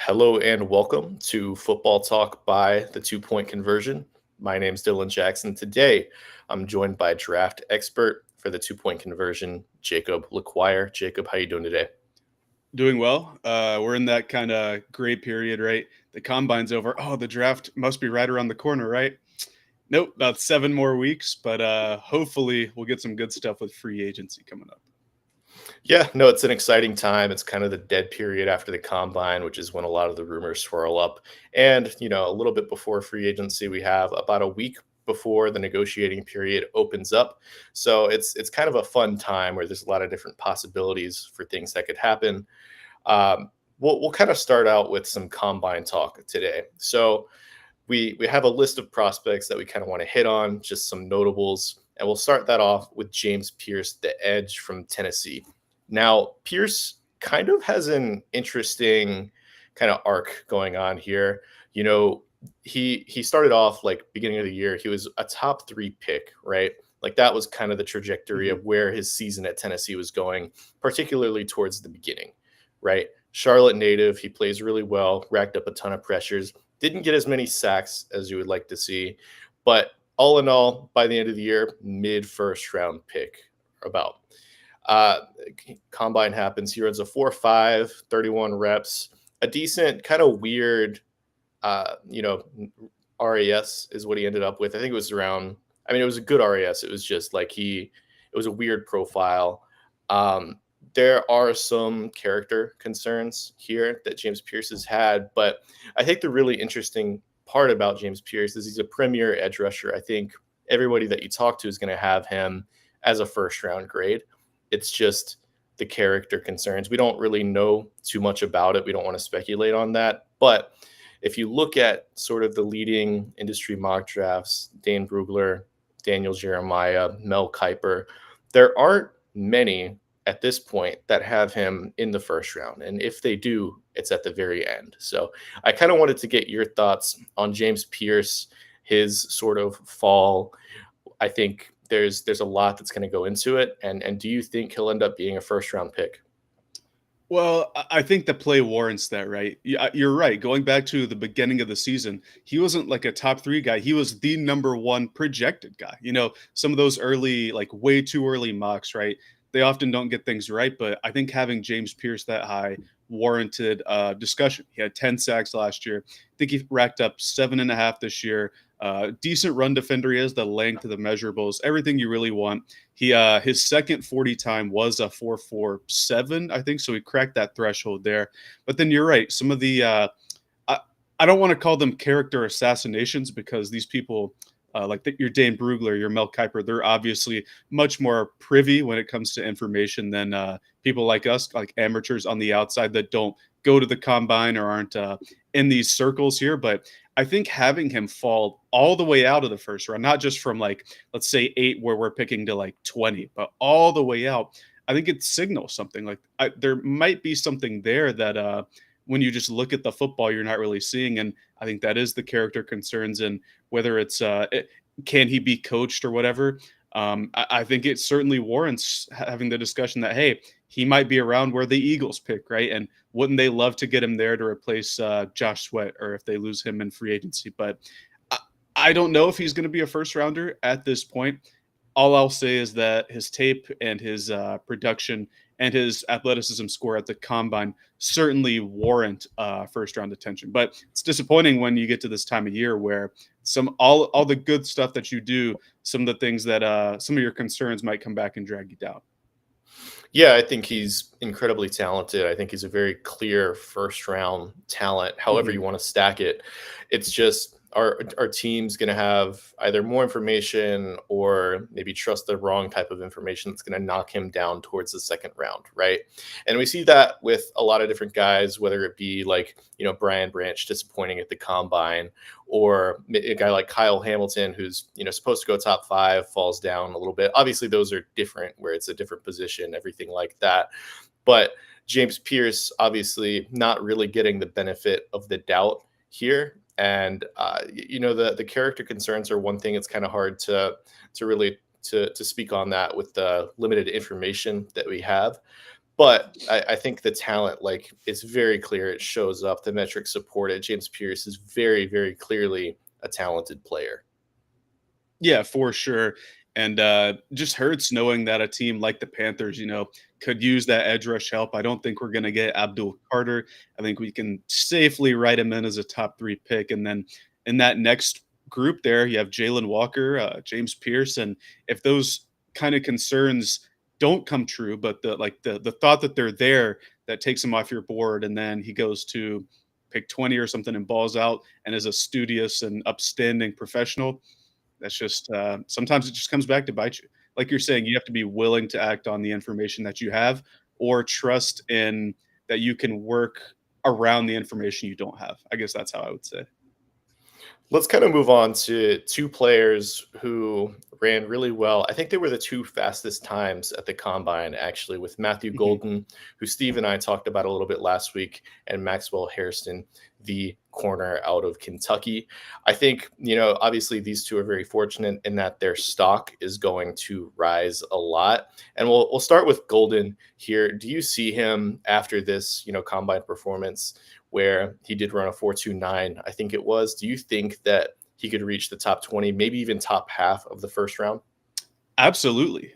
Hello and welcome to Football Talk by the 2 Point Conversion. My name's Dylan Jackson. Today, I'm joined by draft expert for the 2 Point Conversion, Jacob LaQuire. Jacob, how you doing today? Doing well. We're in that kind of gray period, right? The combine's over. Oh, the draft must be right around the corner, right? Nope, about 7 more weeks, but hopefully we'll get some good stuff with free agency coming up. Yeah, no, it's an exciting time. It's kind of the dead period after the combine, which is when a lot of the rumors swirl up. And, a little bit before free agency, we have about a week before the negotiating period opens up. So it's kind of a fun time where there's a lot of different possibilities for things that could happen. We'll kind of start out with some combine talk today. So we have a list of prospects that we kind of want to hit on, just some notables, and we'll start that off with James Pierce, the edge from Tennessee. Now, Pierce kind of has an interesting kind of arc going on here. You know, he started off like beginning of the year, he was a top 3 pick, right? Like that was kind of the trajectory hmm of where his season at Tennessee was going, particularly towards the beginning, right? Charlotte native, he plays really well, racked up a ton of pressures, didn't get as many sacks as you would like to see, but all in all, by the end of the year, mid first round pick about. Uh, Combine happens. He runs a 4.5, 31 reps, a decent, kind of weird, uh, you know, RAS is what he ended up with. I think it was around, I mean, it was a good RAS. It was just like it was a weird profile. Um, there are some character concerns here that James Pierce has had, but I think the really interesting part about James Pierce is he's a premier edge rusher. I think everybody that you talk to is going to have him as a first round grade. It's just the character concerns. We don't really know too much about it. We don't want to speculate on that. But if you look at sort of the leading industry mock drafts, Dane Brugler, Daniel Jeremiah, Mel Kiper, there aren't many at this point that have him in the first round. And if they do, it's at the very end. So I kind of wanted to get your thoughts on James Pierce, his sort of fall. I think there's a lot that's going to go into it. And do you think he'll end up being a first round pick? Well, I think the play warrants that, right? You're right. Going back to the beginning of the season, he wasn't like a top three guy. He was the number one projected guy. Some of those early, like way too early mocks, right? They often don't get things right, but I think having James Pierce that high warranted discussion. He had 10 sacks last year. I think he racked up 7.5 this year. Decent run defender. He has the length, the measurables, everything you really want. His second 40 time was a 4.47, I think. So he cracked that threshold there. But then you're right. Some of the I, I don't want to call them character assassinations because these people your Dane Brugler, your Mel Kiper, they're obviously much more privy when it comes to information than people like us, like amateurs on the outside that don't go to the combine or aren't in these circles here. But I think having him fall all the way out of the first round, not just from like, let's say 8, where we're picking to like 20, but all the way out, I think it signals something. Like there might be something there that when you just look at the football, you're not really seeing. And I think that is the character concerns and whether it's can he be coached or whatever. I think it certainly warrants having the discussion that, hey, he might be around where the Eagles pick, right? And wouldn't they love to get him there to replace Josh Sweat or if they lose him in free agency? But I, I don't know if he's going to be a first rounder at this point. All I'll say is that his tape and his production and his athleticism score at the combine certainly warrant first round attention. But it's disappointing when you get to this time of year where all the good stuff that you do, some of the things that some of your concerns might come back and drag you down. Yeah, I think he's incredibly talented. I think he's a very clear first round talent, however hmm you want to stack it. It's just our team's going to have either more information or maybe trust the wrong type of information that's going to knock him down towards the second round, right? And we see that with a lot of different guys, whether it be like, Brian Branch disappointing at the combine or a guy like Kyle Hamilton, who's, supposed to go top 5, falls down a little bit. Obviously, those are different where it's a different position, everything like that. But James Pierce, obviously, not really getting the benefit of the doubt here. And the character concerns are one thing. It's kind of hard to really to speak on that with the limited information that we have. But I think the talent, like, it's very clear. It shows up. The metrics support it. James Pierce is very, very clearly a talented player. Yeah, for sure. And just hurts knowing that a team like the Panthers, could use that edge rush help. I don't think we're going to get Abdul Carter. I think we can safely write him in as a top 3 pick. And then in that next group there, you have Jalen Walker, James Pierce. And if those kind of concerns don't come true, but the thought that they're there, that takes him off your board, and then he goes to pick 20 or something and balls out and is a studious and upstanding professional, that's just sometimes it just comes back to bite you. Like you're saying, you have to be willing to act on the information that you have, or trust in that you can work around the information you don't have. I guess that's how I would say. Let's kind of move on to two players who ran really well. I think they were the two fastest times at the combine, actually, with Matthew Mhm. Golden, who Steve and I talked about a little bit last week, and Maxwell Hairston, the corner out of Kentucky. I think, obviously these two are very fortunate in that their stock is going to rise a lot. And we'll start with Golden here. Do you see him after this, combine performance where he did run a 4.29, I think it was? Do you think that he could reach the top 20, maybe even top half of the first round? Absolutely.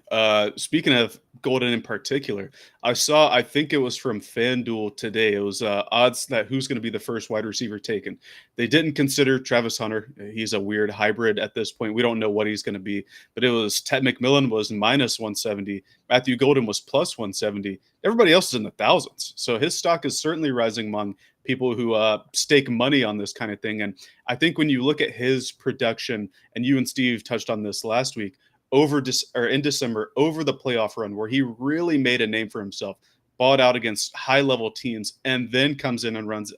Speaking of Golden in particular, I think it was from FanDuel today. It was odds that who's going to be the first wide receiver taken. They didn't consider Travis Hunter. He's a weird hybrid at this point. We don't know what he's going to be, but it was Ted McMillan was minus 170. Matthew Golden was plus 170. Everybody else is in the thousands. So his stock is certainly rising among people who stake money on this kind of thing. And I think when you look at his production, and you and Steve touched on this last week, in December over the playoff run where he really made a name for himself, bought out against high level teams, and then comes in and runs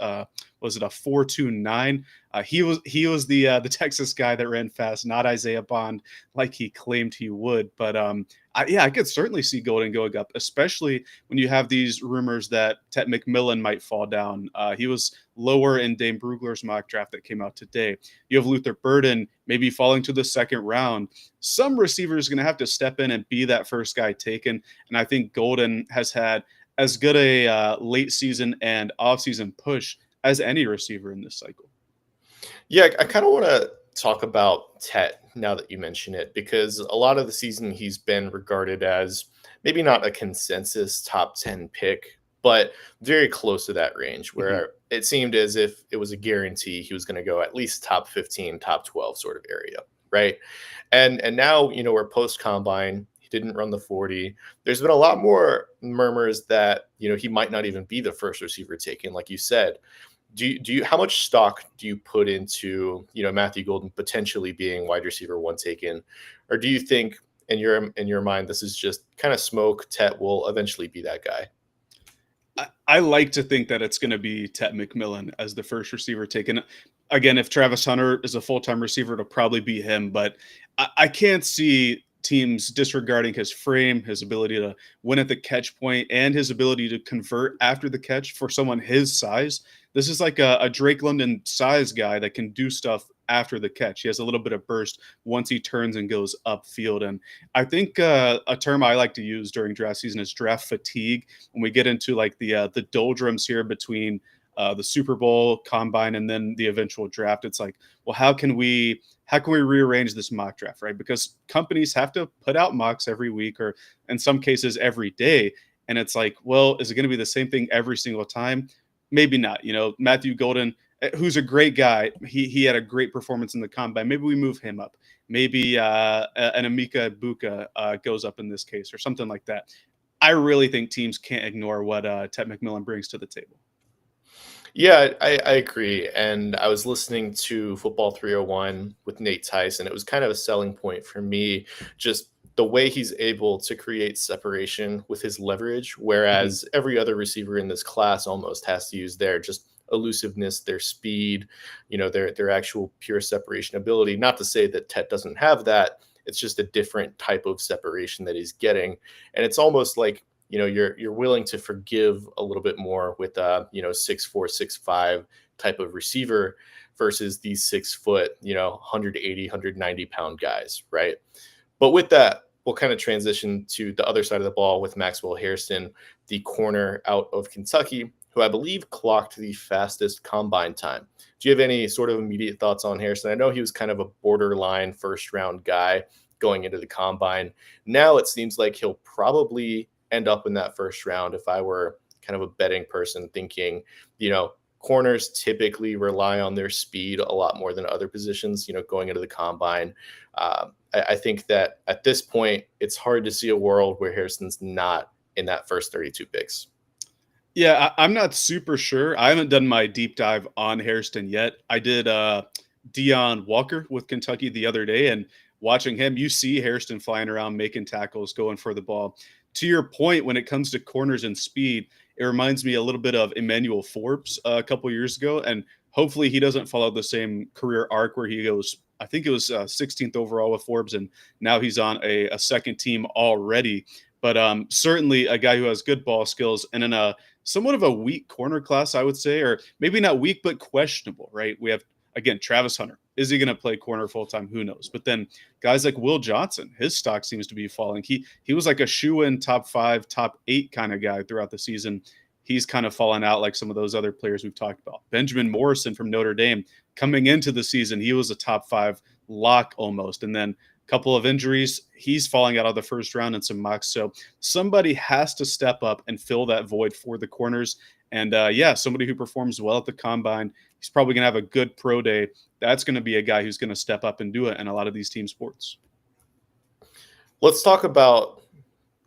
was it a 4.29? He was the Texas guy that ran fast, not Isaiah Bond like he claimed he would. But I could certainly see Golden going up, especially when you have these rumors that Ted McMillan might fall down. He was lower in Dame Brugler's mock draft that came out today. You have Luther Burden maybe falling to the second round. Some receivers are going to have to step in and be that first guy taken. And I think Golden has had as good a late season and offseason push as any receiver in this cycle. Yeah, I kind of want to talk about Tet now that you mention it, because a lot of the season he's been regarded as maybe not a consensus top 10 pick, but very close to that range Mhm. where it seemed as if it was a guarantee he was going to go at least top 15, top 12 sort of area, right? And now, we're post combine. He didn't run the 40. There's been a lot more murmurs that, he might not even be the first receiver taken, like you said. Do you how much stock do you put into, Matthew Golden potentially being wide receiver one taken, or do you think in your mind this is just kind of smoke? Tet will eventually be that guy. I like to think that it's going to be Ted McMillan as the first receiver taken. Again, if Travis Hunter is a full time receiver, it'll probably be him. But I can't see teams disregarding his frame, his ability to win at the catch point, and his ability to convert after the catch for someone his size. This is like a Drake London size guy that can do stuff after the catch. He has a little bit of burst once he turns and goes upfield. And I think a term I like to use during draft season is draft fatigue. When we get into like the doldrums here between the Super Bowl, combine, and then the eventual draft, it's like, well, how can we rearrange this mock draft, right? Because companies have to put out mocks every week, or in some cases every day. And it's like, well, is it going to be the same thing every single time? Maybe not. Matthew Golden, who's a great guy, he had a great performance in the combine. Maybe we move him up. Maybe an Amika Buka goes up in this case, or something like that. I really think teams can't ignore what Ted McMillan brings to the table. Yeah, I agree. And I was listening to Football 301 with Nate Tyson. It was kind of a selling point for me, just the way he's able to create separation with his leverage, Mhm. whereas every other receiver in this class almost has to use their just elusiveness, their speed, their actual pure separation ability. Not to say that Tet doesn't have that. It's just a different type of separation that he's getting. And it's almost like, you're willing to forgive a little bit more with 6'4", 6'5" type of receiver versus these 6 foot, 180, 190 pound guys, right? But with that, we'll kind of transition to the other side of the ball with Maxwell Hairston, the corner out of Kentucky, who I believe clocked the fastest combine time. Do you have any sort of immediate thoughts on Hairston? I know he was kind of a borderline first round guy going into the combine. Now it seems like he'll probably end up in that first round if I were kind of a betting person thinking, corners typically rely on their speed a lot more than other positions, going into the combine. I think that at this point, it's hard to see a world where Harrison's not in that first 32 picks. Yeah, I'm not super sure. I haven't done my deep dive on Hairston yet. I did Dion Walker with Kentucky the other day, and watching him, you see Hairston flying around, making tackles, going for the ball. To your point, when it comes to corners and speed, it reminds me a little bit of Emmanuel Forbes a couple years ago, and hopefully he doesn't follow the same career arc where he goes. I think it was 16th overall with Forbes, and now he's on a second team already. But certainly a guy who has good ball skills and in a somewhat of a weak corner class, I would say, or maybe not weak, but questionable, right? We have, again, Travis Hunter. Is he going to play corner full time? Who knows? But then guys like Will Johnson, his stock seems to be falling. He was like a shoe in top 5, top 8 kind of guy throughout the season. He's kind of fallen out like some of those other players we've talked about. Benjamin Morrison from Notre Dame coming into the season, he was a top 5 lock almost. And then couple of injuries, he's falling out of the first round in some mocks. So somebody has to step up and fill that void for the corners. And somebody who performs well at the combine, he's probably going to have a good pro day. That's going to be a guy who's going to step up and do it in a lot of these team sports. Let's talk about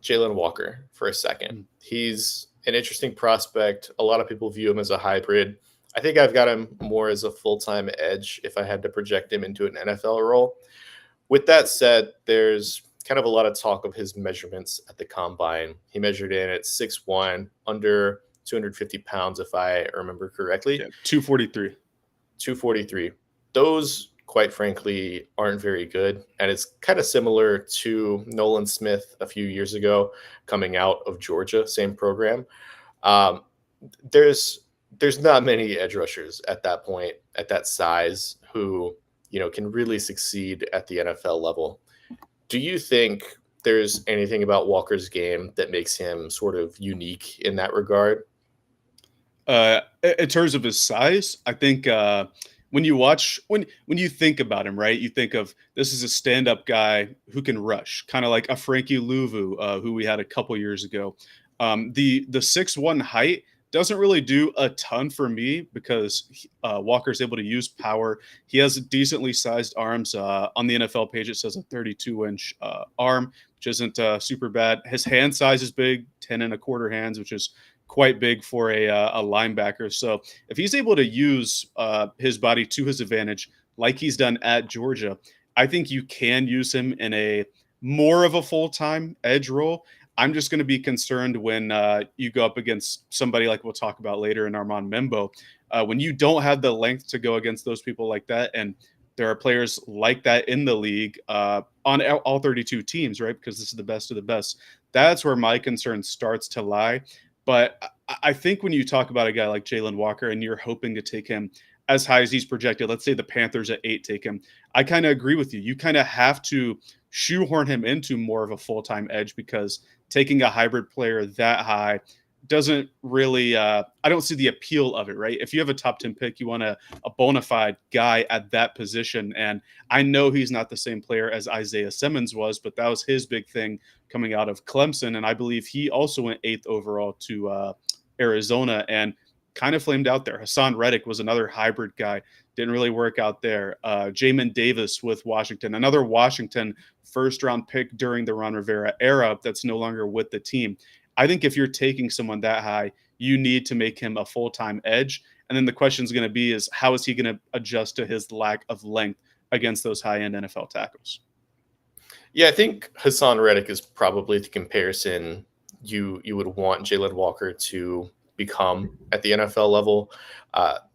Jalen Walker for a second. He's an interesting prospect. A lot of people view him as a hybrid. I think I've got him more as a full-time edge if I had to project him into an NFL role. With that said, there's kind of a lot of talk of his measurements at the combine. He measured in at 6'1", under 250 pounds, if I remember correctly. Yeah, 243. 243. Those, quite frankly, aren't very good. And it's kind of similar to Nolan Smith a few years ago coming out of Georgia, same program. Um, there's not many edge rushers at that point, at that size, who can really succeed at the NFL level. Do you think there's anything about Walker's game that makes him sort of unique in that regard? In terms of his size, I think when you think about him, right, you think of this is a stand-up guy who can rush, kind of like a Frankie Louvu, who we had a couple years ago. The 6'1" height doesn't really do a ton for me because Walker's able to use power. He has decently sized arms. On the NFL page, it says a 32-inch arm, which isn't super bad. His hand size is big, 10 and a quarter hands, which is quite big for a linebacker. So if he's able to use his body to his advantage, like he's done at Georgia, I think you can use him in a more of a full-time edge role. I'm just going to be concerned when you go up against somebody like we'll talk about later in Armand Membo, when you don't have the length to go against those people like that. And there are players like that in the league on all 32 teams, right? Because this is the best of the best. That's where my concern starts to lie. But I think when you talk about a guy like Jalen Walker and you're hoping to take him as high as he's projected, let's say the Panthers at 8 take him, I kind of agree with you. You kind of have to shoehorn him into more of a full-time edge because taking a hybrid player that high doesn't really I don't see the appeal of it, right? If you have a top 10 pick, you want a bona fide guy at that position. And I know he's not the same player as Isaiah Simmons was, but that was his big thing coming out of Clemson. And I believe he also went 8th overall to Arizona and kind of flamed out there. Hassan Reddick was another hybrid guy. Didn't really work out there. Jamin Davis with Washington, another Washington first-round pick during the Ron Rivera era that's no longer with the team. I think if you're taking someone that high, you need to make him a full-time edge. And then the question is going to be is how is he going to adjust to his lack of length against those high-end NFL tackles? Yeah, I think Hassan Reddick is probably the comparison you would want Jalen Walker to become at the NFL level.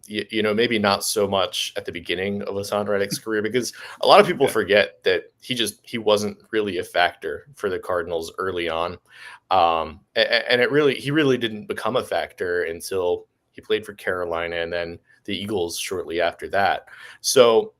Maybe not so much at the beginning of Hassan Reddick's career because a lot of people forget that he wasn't really a factor for the Cardinals early on. And he really didn't become a factor until he played for Carolina and then the Eagles shortly after that. So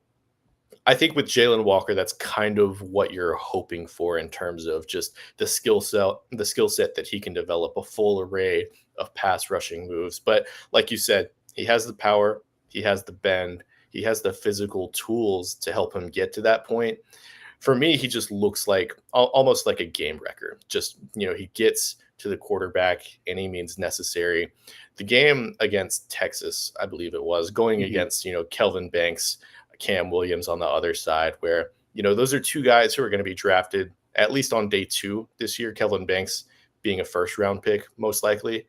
I think with Jalen Walker, that's kind of what you're hoping for in terms of just the skill set that he can develop a full array of pass rushing moves. But like you said, he has the power, he has the bend, he has the physical tools to help him get to that point. For me, he just looks like almost like a game wrecker. Just, he gets to the quarterback any means necessary. The game against Texas, I believe it was, going Mhm. against, Kelvin Banks, Cam Williams on the other side, where, those are two guys who are going to be drafted at least on day two this year. Kelvin Banks being a first round pick, most likely.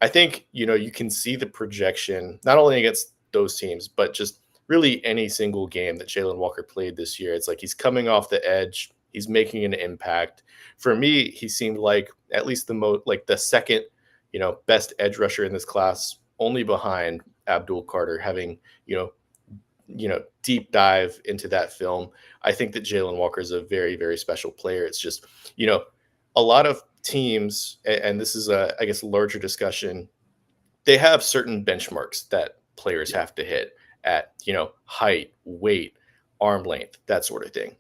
I think, you can see the projection not only against those teams, but just really any single game that Jalen Walker played this year. It's like he's coming off the edge, he's making an impact. For me, he seemed like at least the most like the second, best edge rusher in this class, only behind Abdul Carter, having, deep dive into that film. I think that Jalen Walker is a very, very special player. It's just, you know, a lot of teams, and this is a, I guess, larger discussion, they have certain benchmarks that players Yeah. have to hit at, height, weight, arm length, that sort of thing.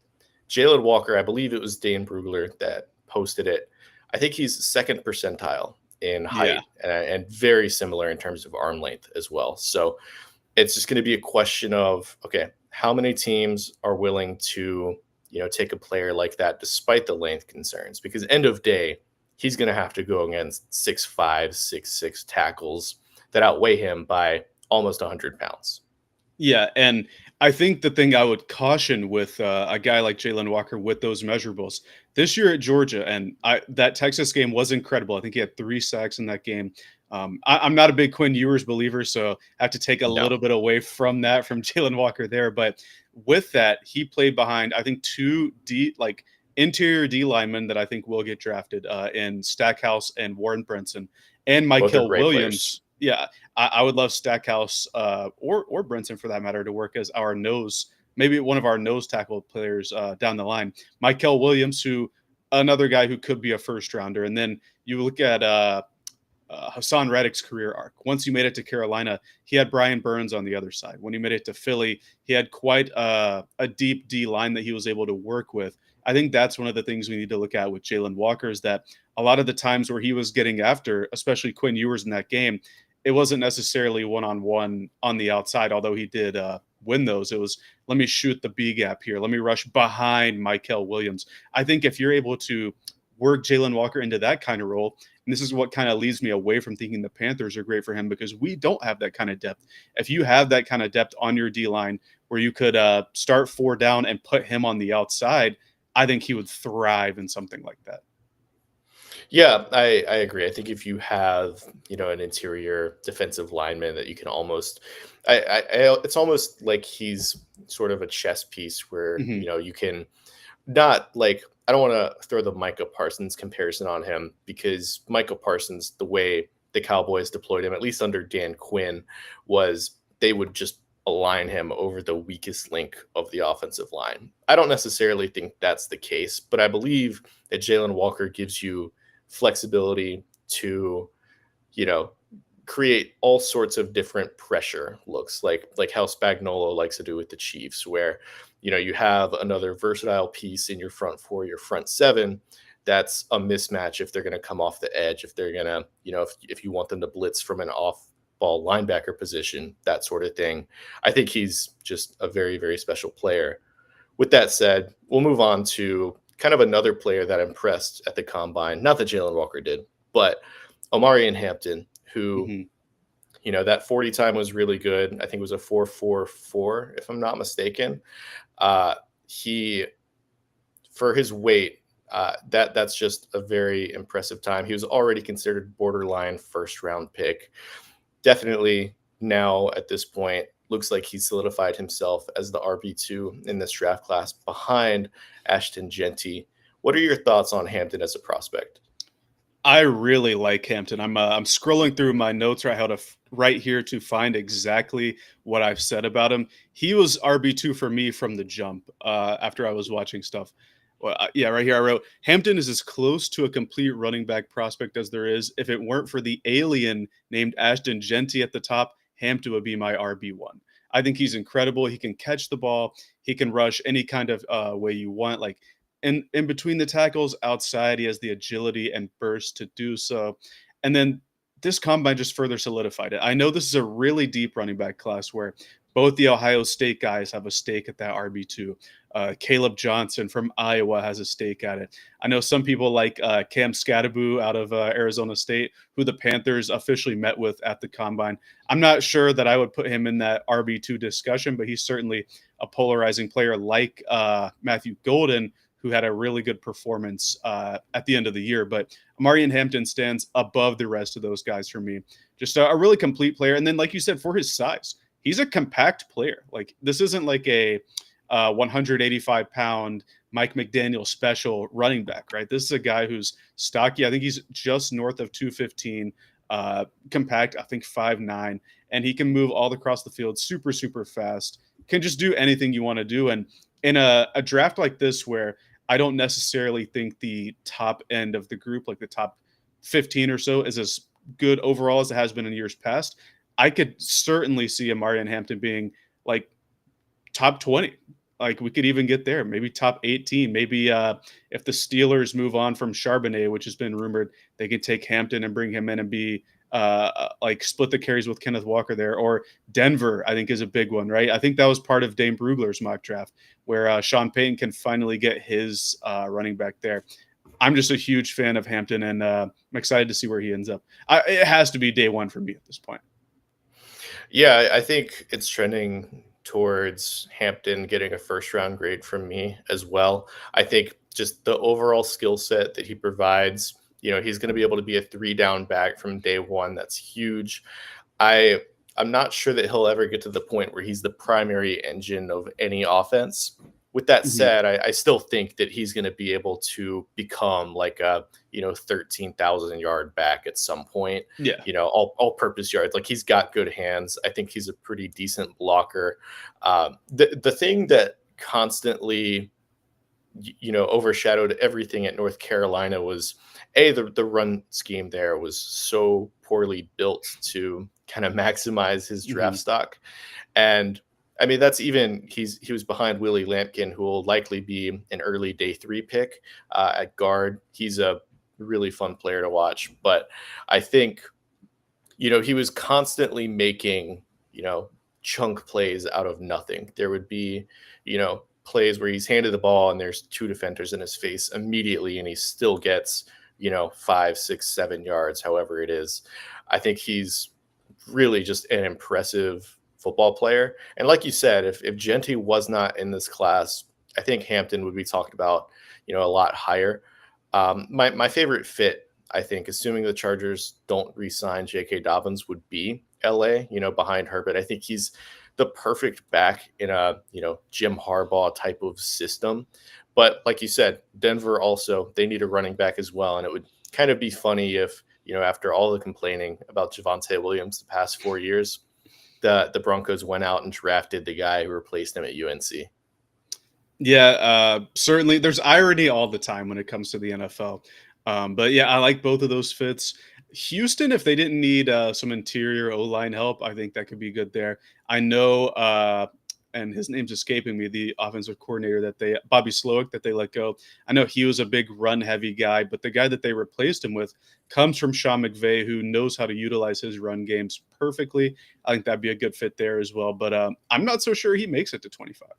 Jalen Walker, I believe it was Dane Brugler that posted it. I think he's second percentile in Yeah. height and very similar in terms of arm length as well. So it's just going to be a question of, okay, how many teams are willing to, take a player like that despite the length concerns? Because end of day, he's going to have to go against 6'5", 6'6" tackles that outweigh him by almost 100 pounds. Yeah, and I think the thing I would caution with a guy like Jalen Walker with those measurables this year at Georgia, and that Texas game was incredible. I think he had 3 sacks in that game. I'm not a big Quinn Ewers believer, so I have to take a No, little bit away from that from Jalen Walker there. But with that, he played behind I think two D like interior D linemen that I think will get drafted in Stackhouse and Warren Brinson and both are Michael great players. Williams. Yeah, I would love Stackhouse or Brinson for that matter to work as our nose, maybe one of our nose tackle players down the line. Michael Williams, who another guy who could be a first rounder, and then you look at Hassan Reddick's career arc. Once he made it to Carolina, he had Brian Burns on the other side. When he made it to Philly, he had quite a deep D line that he was able to work with. I think that's one of the things we need to look at with Jalen Walker is that a lot of the times where he was getting after, especially Quinn Ewers in that game, it wasn't necessarily one-on-one on the outside, although he did win those. It was, let me shoot the B gap here. Let me rush behind Michael Williams. I think if you're able to work Jalen Walker into that kind of role, and this is what kind of leads me away from thinking the Panthers are great for him because we don't have that kind of depth. If you have that kind of depth on your D line where you could start 4 down and put him on the outside, I think he would thrive in something like that. Yeah, I agree. I think if you have, an interior defensive lineman that you can almost, it's almost like he's sort of a chess piece where, Hmm. you can not like, I don't want to throw the Micah Parsons comparison on him because Micah Parsons, the way the Cowboys deployed him, at least under Dan Quinn, was they would just align him over the weakest link of the offensive line. I don't necessarily think that's the case, but I believe that Jalen Walker gives you flexibility to, you know, create all sorts of different pressure looks like how Spagnuolo likes to do with the Chiefs, where you have another versatile piece in your front four, your front seven. That's a mismatch if they're going to come off the edge, if they're going to, if you want them to blitz from an off ball linebacker position, that sort of thing. I think he's just a very, very special player. With that said, we'll move on to kind of another player that impressed at the combine. Not that Jalen Walker did, but Omari and Hampton, who, Hmm. that 40 time was really good. I think it was a 4.44, if I'm not mistaken. He, for his weight, that's just a very impressive time. He was already considered borderline first round pick. Definitely now at this point, looks like he solidified himself as the RB2 in this draft class behind Ashton Genty. What are your thoughts on Hampton as a prospect? I really like Hampton. I'm scrolling through my notes right here to find exactly what I've said about him. He was RB2 for me from the jump. After I was watching stuff, well, yeah, right here I wrote Hampton is as close to a complete running back prospect as there is. If it weren't for the alien named Ashton Genty at the top, Hampton would be my RB1. I think he's incredible. He can catch the ball. He can rush any kind of way you want. Like in between the tackles, outside, he has the agility and burst to do so. And then this combine just further solidified it. I know this is a really deep running back class where both the Ohio State guys have a stake at that RB2. Caleb Johnson from Iowa has a stake at it. I know some people like Cam Scadaboo out of Arizona State, who the Panthers officially met with at the combine. I'm not sure that I would put him in that RB2 discussion, but he's certainly a polarizing player like Matthew Golden, who had a really good performance at the end of the year. But Amarian Hampton stands above the rest of those guys for me. Just a really complete player. And then, like you said, for his size, he's a compact player. Like this isn't like a 185-pound Mike McDaniel special running back, right? This is a guy who's stocky. I think he's just north of 215, compact, I think 5'9", and he can move all across the field super, super fast. Can just do anything you want to do. And in a draft like this, where I don't necessarily think the top end of the group, like the top 15 or so, is as good overall as it has been in years past, I could certainly see Amarian Hampton being like top 20. Like we could even get there, maybe top 18. Maybe if the Steelers move on from Charbonnet, which has been rumored, they could take Hampton and bring him in and be like split the carries with Kenneth Walker there. Or Denver, I think, is a big one, right? I think that was part of Dane Brugler's mock draft, where Sean Payton can finally get his running back there. I'm just a huge fan of Hampton, and I'm excited to see where he ends up. It has to be day one for me at this point. Yeah, I think it's trending towards Hampton getting a first round grade from me as well. I think just the overall skill set that he provides, he's going to be able to be a 3-down back from day one. That's huge. I I'm not sure that he'll ever get to the point where he's the primary engine of any offense. With that Mhm. said, I still think that he's going to be able to become like a 13,000 yard back at some point. Yeah. All purpose yards. Like he's got good hands. I think he's a pretty decent blocker. The thing that constantly overshadowed everything at North Carolina was the run scheme there was so poorly built to kind of maximize his draft Mhm. stock. And I mean, that's even he was behind Willie Lampkin, who will likely be an early day 3 pick at guard. He's a really fun player to watch, but I think he was constantly making chunk plays out of nothing. There would be plays where he's handed the ball and there's 2 defenders in his face immediately, and he still gets 5, 6, 7 yards, however it is. I think he's really just an impressive football player. And like you said, if Genty was not in this class, I think Hampton would be talked about, a lot higher. My favorite fit, I think, assuming the Chargers don't re-sign J.K. Dobbins, would be L.A. Behind Herbert. I think he's the perfect back in a Jim Harbaugh type of system. But like you said, Denver also, they need a running back as well, and it would kind of be funny if after all the complaining about Javonte Williams the past 4 years, the Broncos went out and drafted the guy who replaced him at UNC. Yeah, certainly. There's irony all the time when it comes to the NFL. But yeah, I like both of those fits. Houston, if they didn't need some interior O line help, I think that could be good there. I know, and his name's escaping me, the offensive coordinator Bobby Slowick, that they let go. I know he was a big run heavy guy, but the guy that they replaced him with comes from Sean McVay, who knows how to utilize his run games perfectly. I think that'd be a good fit there as well. But I'm not so sure he makes it to 25.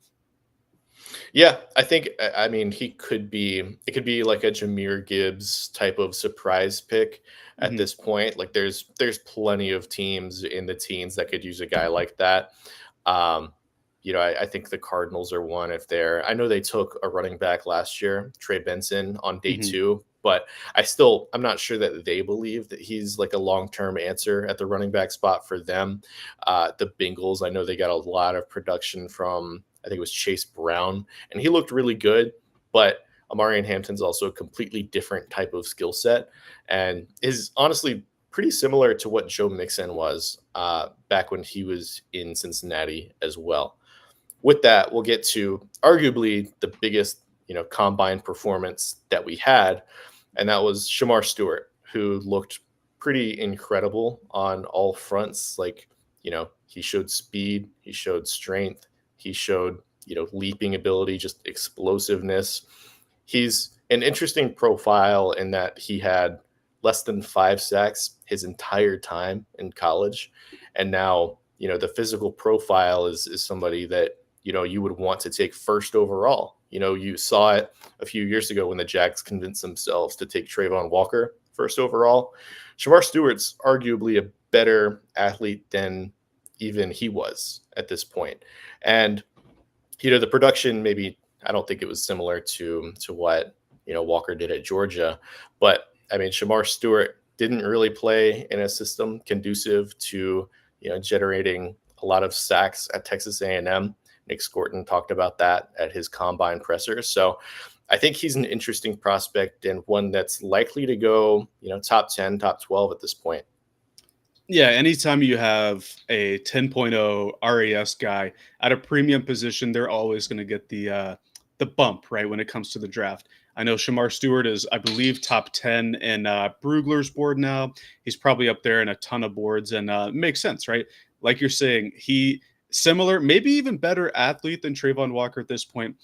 Yeah, I think it could be like a Jahmyr Gibbs type of surprise pick at Mhm. this point. Like there's plenty of teams in the teens that could use a guy like that. Um, I think the Cardinals are one if I know they took a running back last year, Trey Benson, on day Mhm. 2, but I'm not sure that they believe that he's like a long-term answer at the running back spot for them. The Bengals, I know they got a lot of production from, I think it was Chase Brown, and he looked really good, but Amarian Hampton's also a completely different type of skill set and is honestly pretty similar to what Joe Mixon was back when he was in Cincinnati as well. With that, we'll get to arguably the biggest, combine performance that we had, and that was Shamar Stewart, who looked pretty incredible on all fronts. Like, he showed speed, he showed strength, he showed, leaping ability, just explosiveness. He's an interesting profile in that he had less than 5 sacks his entire time in college. And now, the physical profile is somebody that, you would want to take first overall. You saw it a few years ago when the Jags convinced themselves to take Trayvon Walker first overall. Shamar Stewart's arguably a better athlete than even he was at this point. And the production, maybe I don't think it was similar to what Walker did at Georgia, but I mean Shamar Stewart didn't really play in a system conducive to generating a lot of sacks at Texas A&M. Nick Scorton talked about that at his combine presser. So I think he's an interesting prospect and one that's likely to go top 10, top 12 at this point. Yeah, anytime you have a 10.0 RAS guy at a premium position, they're always going to get the bump, right, when it comes to the draft. I know Shamar Stewart is, I believe, top 10 in Brugler's board now. He's probably up there in a ton of boards, and it makes sense, right? Like you're saying, he similar, maybe even better athlete than Trayvon Walker at this point,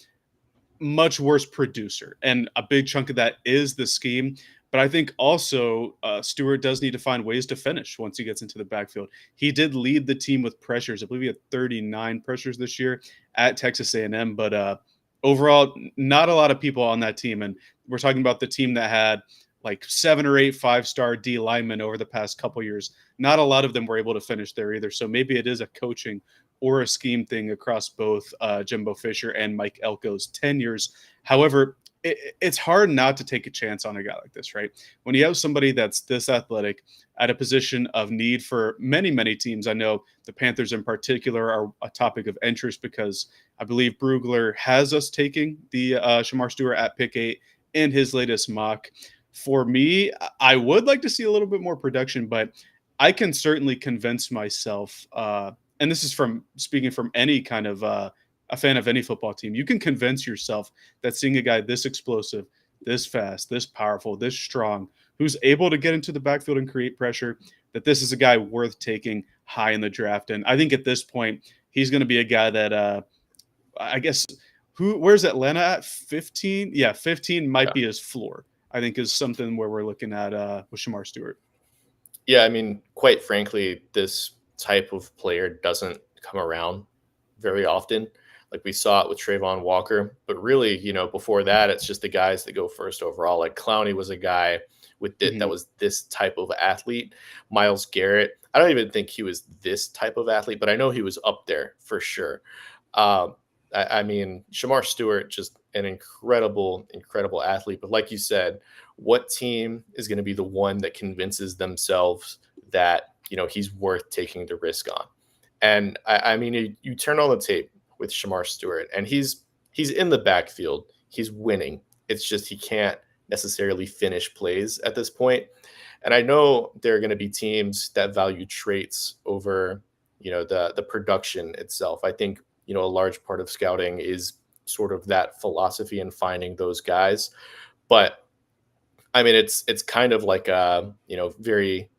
much worse producer. And a big chunk of that is the scheme. But I think also Stewart does need to find ways to finish once he gets into the backfield. He did lead the team with pressures. I believe he had 39 pressures this year at Texas A&M. But overall, not a lot of people on that team. And we're talking about the team that had like 7 or 8 5-star D linemen over the past couple years. Not a lot of them were able to finish there either. So maybe it is a coaching or a scheme thing across both Jimbo Fisher and Mike Elko's tenures. However, it's hard not to take a chance on a guy like this, right? When you have somebody that's this athletic at a position of need for many, many teams, I know the Panthers in particular are a topic of interest because I believe Brugler has us taking the Shamar Stewart at pick 8 in his latest mock. For me, I would like to see a little bit more production, but I can certainly convince myself, and this is from speaking from any kind of a fan of any football team, you can convince yourself that seeing a guy this explosive, this fast, this powerful, this strong, who's able to get into the backfield and create pressure, that this is a guy worth taking high in the draft. And I think at this point, he's going to be a guy that I guess where's Atlanta at 15? Yeah, 15 might be his floor. I think is something where we're looking at with Shamar Stewart. Yeah, I mean, quite frankly, this type of player doesn't come around very often. Like we saw it with Trayvon Walker, but really, before that, it's just the guys that go first overall. Like Clowney was a guy with that was this type of athlete. Myles Garrett, I don't even think he was this type of athlete, but I know he was up there for sure. I mean, Shamar Stewart, just an incredible, incredible athlete. But like you said, what team is going to be the one that convinces themselves that, he's worth taking the risk on? And I mean, you turn on the tape with Shamar Stewart, and he's in the backfield. He's winning. It's just he can't necessarily finish plays at this point. And I know there are going to be teams that value traits over, the production itself. I think, a large part of scouting is sort of that philosophy and finding those guys. But I mean, it's kind of like a, very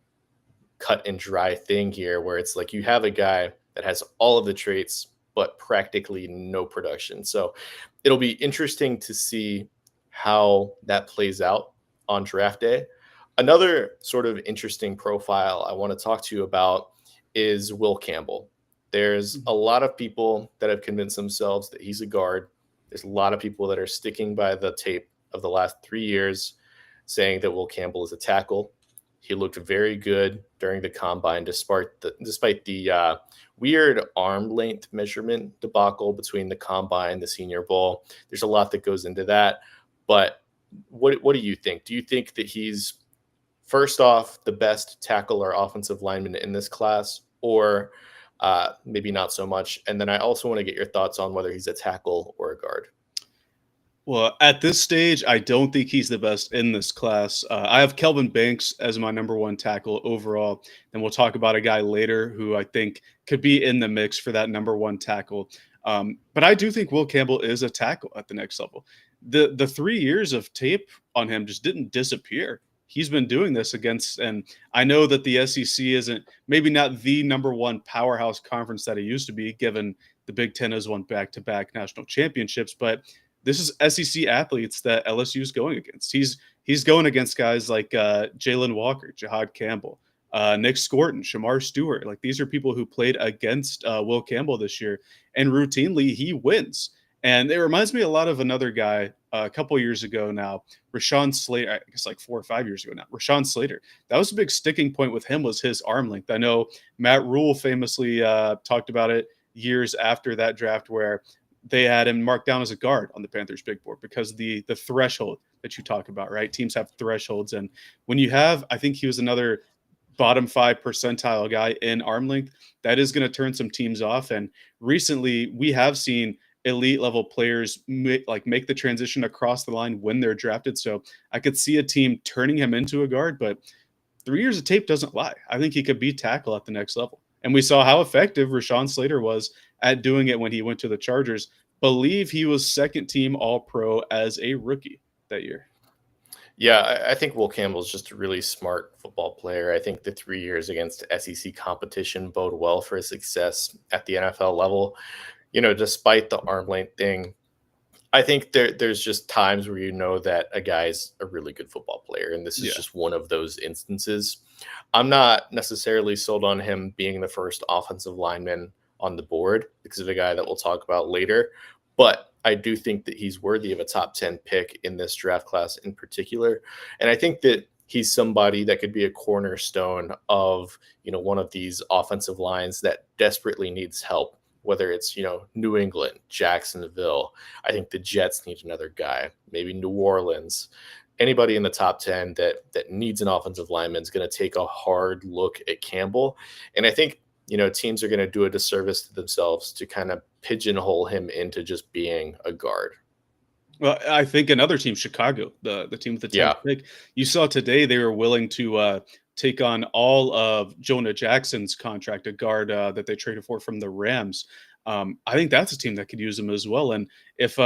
cut and dry thing here where it's like you have a guy that has all of the traits but practically no production. So it'll be interesting to see how that plays out on draft day. Another sort of interesting profile I want to talk to you about is Will Campbell. There's a lot of people that have convinced themselves that he's a guard. There's a lot of people that are sticking by the tape of the last 3 years saying that Will Campbell is a tackle. He looked very good during the combine, despite the weird arm length measurement debacle between the combine, the Senior Bowl. There's a lot that goes into that. But what do you think? Do you think that he's, first off, the best tackle or offensive lineman in this class, or maybe not so much? And then I also want to get your thoughts on whether he's a tackle or a guard. Well, at this stage, I don't think he's the best in this class. I have Kelvin Banks as my number 1 tackle overall. And we'll talk about a guy later who I think could be in the mix for that number 1 tackle. But I do think Will Campbell is a tackle at the next level. The 3 years of tape on him just didn't disappear. He's been doing this against, and I know that the SEC isn't maybe not the number 1 powerhouse conference that it used to be, given The Big Ten has won back-to-back national championships, but this is SEC athletes that LSU is going against. He's going against guys like Jalen Walker, Jahad Campbell, Nick Scorton, Shamar Stewart. Like these are people who played against Will Campbell this year, and routinely he wins. And it reminds me a lot of another guy a couple years ago now, Rashawn Slater. I guess like 4 or 5 years ago now, Rashawn Slater. That was a big sticking point with him was his arm length. I know Matt Rule famously talked about it years after that draft where they had him marked down as a guard on the Panthers big board because the threshold that you talk about, right? Teams have thresholds, and when you have, I think he was another bottom 5 percentile guy in arm length, that is going to turn some teams off. And recently, we have seen elite level players make the transition across the line when they're drafted. So I could see a team turning him into a guard, but 3 years of tape doesn't lie. I think he could be tackle at the next level. And we saw how effective Rashawn Slater was at doing it when he went to the Chargers. Believe he was second team All Pro as a rookie that year. Yeah, I think Will Campbell's just a really smart football player. I think the 3 years against SEC competition bode well for his success at the NFL level. Despite the arm length thing, I think there's just times where you know that a guy's a really good football player, and this is Yeah. just one of those instances. I'm not necessarily sold on him being the first offensive lineman on the board because of a guy that we'll talk about later, but I do think that he's worthy of a top 10 pick in this draft class in particular. And I think that he's somebody that could be a cornerstone of, one of these offensive lines that desperately needs help, whether it's, New England, Jacksonville. I think the Jets need another guy, maybe New Orleans. Anybody in the top 10 that needs an offensive lineman is going to take a hard look at Campbell. And I think, teams are going to do a disservice to themselves to kind of pigeonhole him into just being a guard. Well, I think another team, Chicago, the team with the 10th Yeah. pick, you saw today they were willing to take on all of Jonah Jackson's contract, a guard that they traded for from the Rams. I think that's a team that could use him as well. And if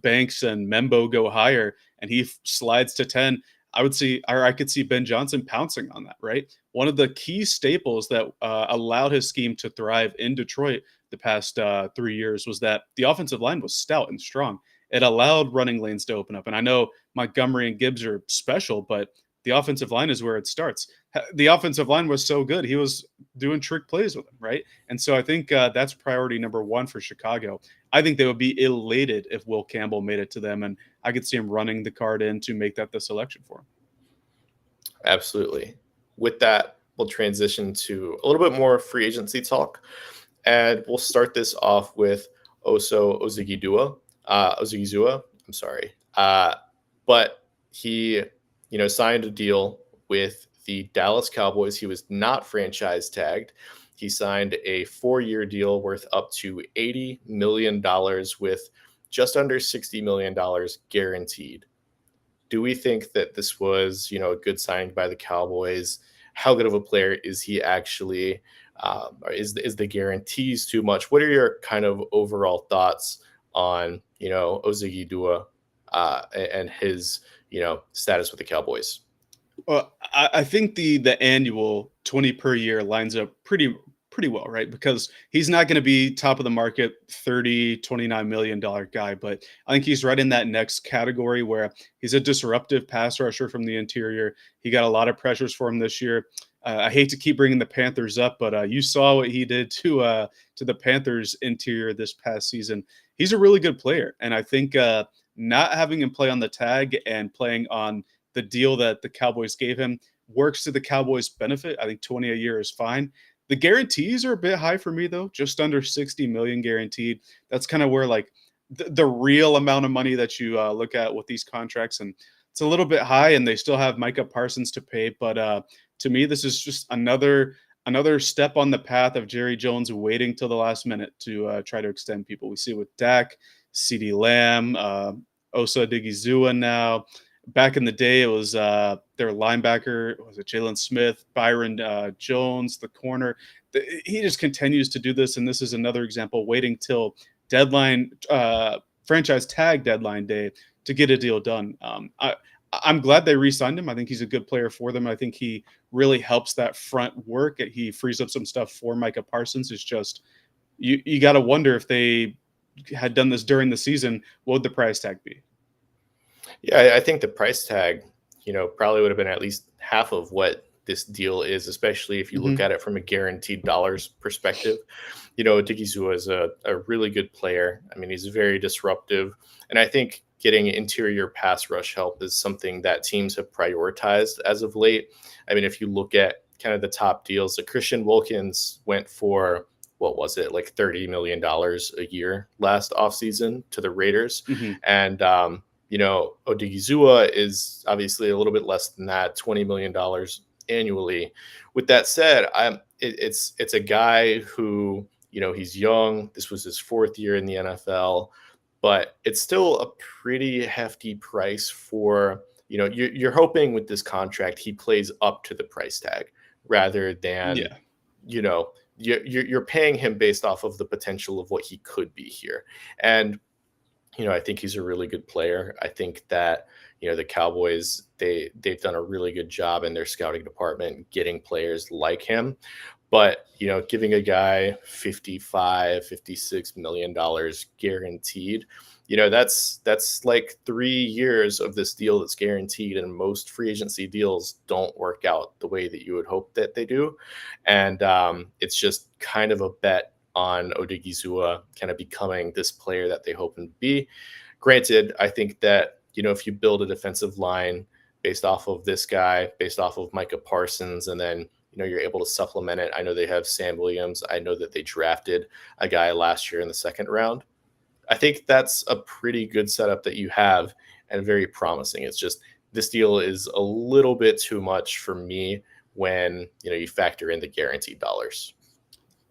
Banks and Membo go higher and he slides to 10, I could see Ben Johnson pouncing on that. Right, one of the key staples that allowed his scheme to thrive in Detroit the past 3 years was that the offensive line was stout and strong. It allowed running lanes to open up. And I know Montgomery and Gibbs are special, but the offensive line is where it starts. The offensive line was so good, he was doing trick plays with them, right? And so I think that's priority number one for Chicago. I think they would be elated if Will Campbell made it to them, and I could see him running the card in to make that the selection for him. Absolutely. With that, we'll transition to a little bit more free agency talk. And we'll start this off with Odighizuwa. I'm sorry. But he, signed a deal with the Dallas Cowboys. He was not franchise tagged. He signed a 4-year deal worth up to $80 million with just under $60 million guaranteed. Do we think that this was, a good signing by the Cowboys? How good of a player is he actually? Or is the guarantees too much? What are your kind of overall thoughts on, Odighizuwa and his, status with the Cowboys? Well, I think the annual 20 per year lines up pretty well, right? Because he's not going to be top of the market 30, $29 million guy, but I think he's right in that next category where he's a disruptive pass rusher from the interior. He got a lot of pressures for him this year. I hate to keep bringing the Panthers up, but you saw what he did to the Panthers interior this past season. He's a really good player, and I think not having him play on the tag and playing on the deal that the Cowboys gave him works to the Cowboys' benefit. I think 20 a year is fine. The guarantees are a bit high for me, though, just under 60 million guaranteed. That's kind of where like the real amount of money that you look at with these contracts, and it's a little bit high, and they still have Micah Parsons to pay. But to me, this is just another step on the path of Jerry Jones waiting till the last minute to try to extend people. We see it with Dak, CeeDee Lamb, Osa Odighizuwa now. Back in the day, it was their linebacker, was it Jalen Smith, Byron Jones, the corner. He just continues to do this, and this is another example, waiting till deadline, franchise tag deadline day to get a deal done. I'm glad they re-signed him. I think he's a good player for them. I think he really helps that front work. He frees up some stuff for Micah Parsons, who's just You got to wonder if they had done this during the season, what would the price tag be? Yeah, I think the price tag, probably would have been at least half of what this deal is, especially if you look Hmm. at it from a guaranteed dollars perspective. Odighizuwa is a really good player. I mean, he's very disruptive. And I think getting interior pass rush help is something that teams have prioritized as of late. I mean, if you look at kind of the top deals, the Christian Wilkins went for, what was it, like $30 million a year last offseason to the Raiders. Hmm. And, Odighizuwa is obviously a little bit less than that, $20 million annually. With that said, it's a guy who, he's young. This was his fourth year in the NFL, but it's still a pretty hefty price for, you're hoping with this contract he plays up to the price tag rather than, Yeah. you know, you're paying him based off of the potential of what he could be here. And I think he's a really good player. I think that, the Cowboys, they've done a really good job in their scouting department getting players like him. But, giving a guy 55, $56 million guaranteed, that's like 3 years of this deal that's guaranteed. And most free agency deals don't work out the way that you would hope that they do. And it's just kind of a bet on Odighizuwa kind of becoming this player that they hope him to be. Granted, I think that, if you build a defensive line based off of this guy, based off of Micah Parsons, and then, you're able to supplement it. I know they have Sam Williams. I know that they drafted a guy last year in the second round. I think that's a pretty good setup that you have and very promising. It's just this deal is a little bit too much for me when, you factor in the guaranteed dollars.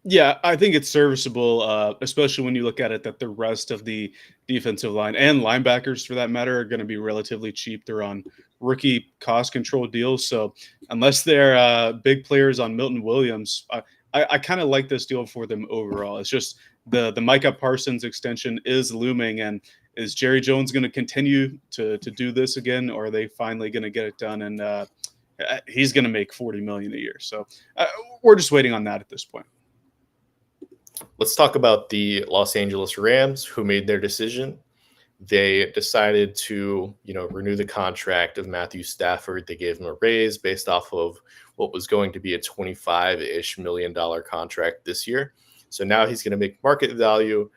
Yeah, I think it's serviceable, especially when you look at it that the rest of the defensive line and linebackers, for that matter, are going to be relatively cheap. They're on rookie cost control deals, so unless they're big players on Milton Williams, I kind of like this deal for them overall. It's just the Micah Parsons extension is looming, and is Jerry Jones going to continue to do this again, or are they finally going to get it done? And he's going to make 40 million a year, so we're just waiting on that at this point. Let's talk about the Los Angeles Rams, who made their decision. They decided to, renew the contract of Matthew Stafford. They gave him a raise based off of what was going to be a 25-ish million dollar contract this year. So now he's going to make market value.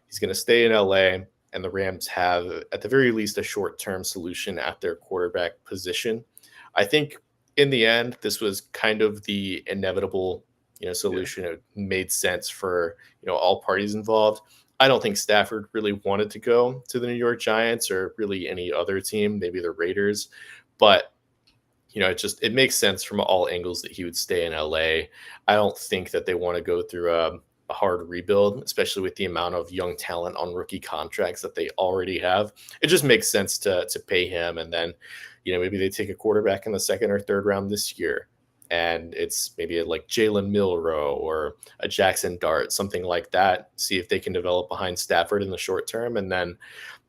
He's going to stay in LA, and the Rams have, at the very least, a short-term solution at their quarterback position. I think in the end, this was kind of the inevitable, Yeah. solution. It made sense for, all parties involved. I don't think Stafford really wanted to go to the New York Giants or really any other team, maybe the Raiders, but it makes sense from all angles that he would stay in LA. I don't think that they want to go through a hard rebuild, especially with the amount of young talent on rookie contracts that they already have. It just makes sense to pay him, and then maybe they take a quarterback in the second or third round this year, and it's maybe like Jalen Milrow or a Jackson Dart, something like that. See if they can develop behind Stafford in the short term, and then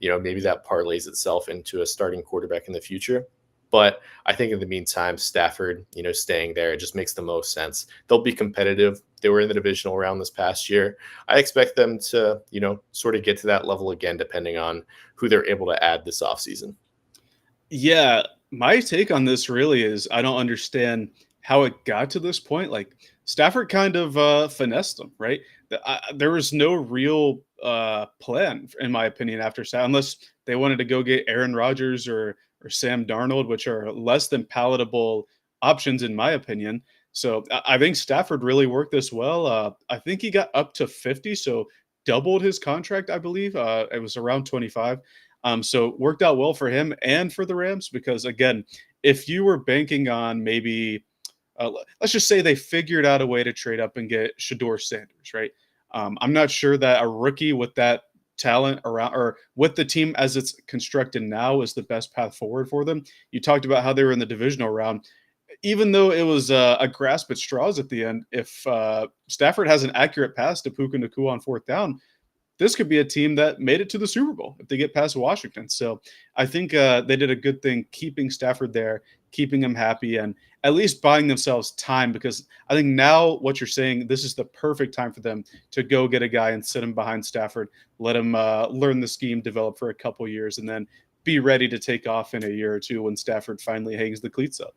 maybe that parlays itself into a starting quarterback in the future. But I think in the meantime, Stafford, staying there, it just makes the most sense. They'll be competitive. They were in the divisional round this past year. I expect them to, sort of get to that level again, depending on who they're able to add this offseason. Yeah, my take on this really is I don't understand how it got to this point. Like Stafford kind of finessed them, right? There was no real plan, in my opinion, after unless they wanted to go get Aaron Rodgers or Sam Darnold, which are less than palatable options, in my opinion. So I think Stafford really worked this well. I think he got up to 50, so doubled his contract, I believe. It was around 25. So worked out well for him and for the Rams because again, if you were banking on maybe let's just say they figured out a way to trade up and get Shador Sanders, right? I'm not sure that a rookie with that talent around or with the team as it's constructed now is the best path forward for them. You talked about how they were in the divisional round. Even though it was a grasp at straws at the end, if Stafford has an accurate pass to Puka Nakua on fourth down, this could be a team that made it to the Super Bowl if they get past Washington. So I think they did a good thing keeping Stafford there, keeping him happy, and at least buying themselves time, because I think now what you're saying, this is the perfect time for them to go get a guy and sit him behind Stafford, let him learn the scheme, develop for a couple years, and then be ready to take off in a year or two when Stafford finally hangs the cleats up.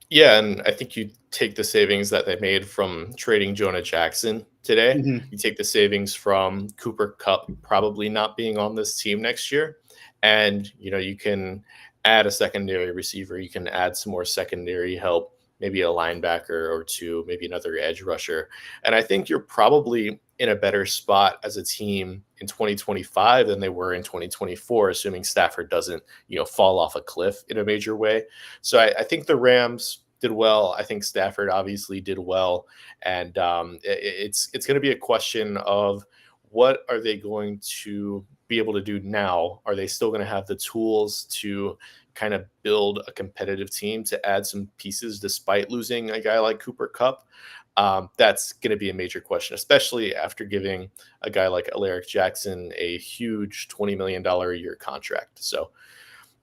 Yeah, and I think you take the savings that they made from trading Jonah Jackson today. Mhm. You take the savings from Cooper Cup probably not being on this team next year, and you can add a secondary receiver. You can add some more secondary help, maybe a linebacker or two, maybe another edge rusher, and I think you're probably in a better spot as a team in 2025 than they were in 2024, assuming Stafford doesn't fall off a cliff in a major way. So I think the Rams did well. I think Stafford obviously did well, and it's going to be a question of what are they going to be able to do now? Are they still going to have the tools to kind of build a competitive team to add some pieces despite losing a guy like Cooper Cup? That's going to be a major question, especially after giving a guy like Alaric Jackson a huge $20 million a year contract. So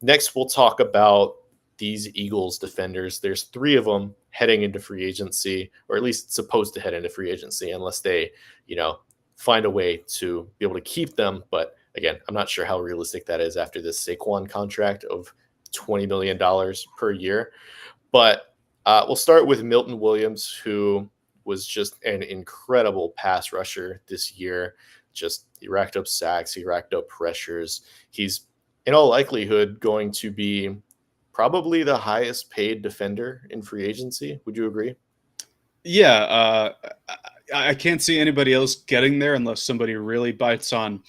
next, we'll talk about these Eagles defenders. There's three of them heading into free agency, or at least supposed to head into free agency, unless they, you know, find a way to be able to keep them. But again, I'm not sure how realistic that is after this Saquon contract of $20 million per year. But we'll start with Milton Williams, who was just an incredible pass rusher this year. Just he racked up sacks, he racked up pressures. He's in all likelihood going to be probably the highest paid defender in free agency. Would you agree? Yeah, I can't see anybody else getting there unless somebody really bites on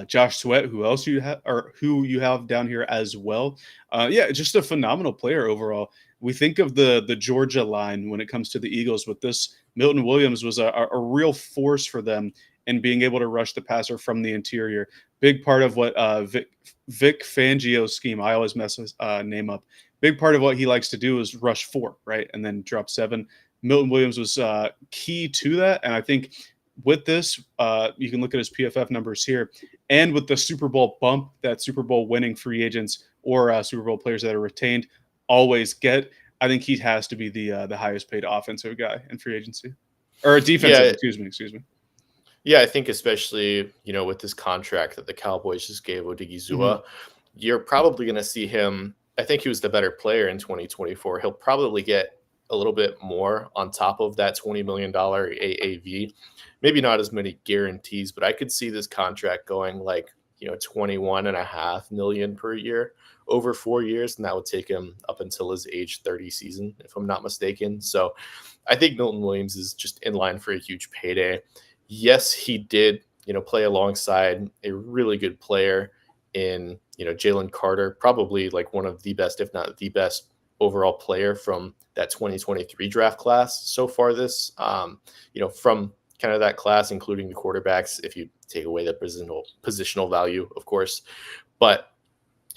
Josh Sweat, who else you have, or who you have down here as well. Yeah, just a phenomenal player overall. We think of the Georgia line when it comes to the Eagles, but this Milton Williams was a real force for them in being able to rush the passer from the interior. Big part of what Vic Fangio's scheme. I always mess his name up. Big part of what he likes to do is rush four, right, and then drop seven. Milton Williams was key to that, and I think with this, you can look at his PFF numbers here, and with the Super Bowl bump that Super Bowl winning free agents or Super Bowl players that are retained always get. I think he has to be the highest paid offensive guy in free agency, or defensive. Yeah, Excuse me. yeah, I think especially with this contract that the Cowboys just gave Hmm. Odighizuwa, you're probably going to see him. I think he was the better player in 2024. He'll probably get a little bit more on top of that $20 million AAV. Maybe not as many guarantees, but I could see this contract going like 21.5 million per year over 4 years, and that would take him up until his age 30 season, if I'm not mistaken. So I think Milton Williams is just in line for a huge payday. Yes, he did, play alongside a really good player in, Jalen Carter, probably like one of the best, if not the best overall player from that 2023 draft class so far from kind of that class, including the quarterbacks, if you take away the positional value, of course. But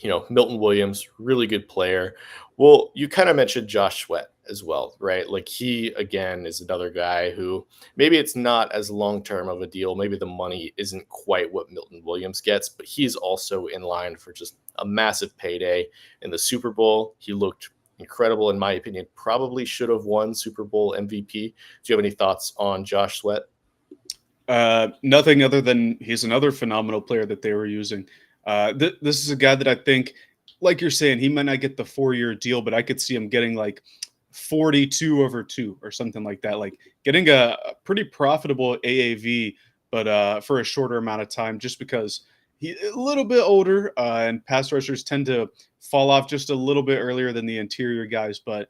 Milton Williams, really good player. Well, you kind of mentioned Josh Sweat as well, right? Like he, again, is another guy who maybe it's not as long term of a deal. Maybe the money isn't quite what Milton Williams gets, but he's also in line for just a massive payday in the Super Bowl. He looked incredible, in my opinion, probably should have won Super Bowl MVP. Do you have any thoughts on Josh Sweat? Nothing other than he's another phenomenal player that they were using. This is a guy that I think, like you're saying, he might not get the 4 year deal, but I could see him getting like 42 over two or something like that, like getting a pretty profitable AAV, but for a shorter amount of time, just because he's a little bit older and pass rushers tend to fall off just a little bit earlier than the interior guys. But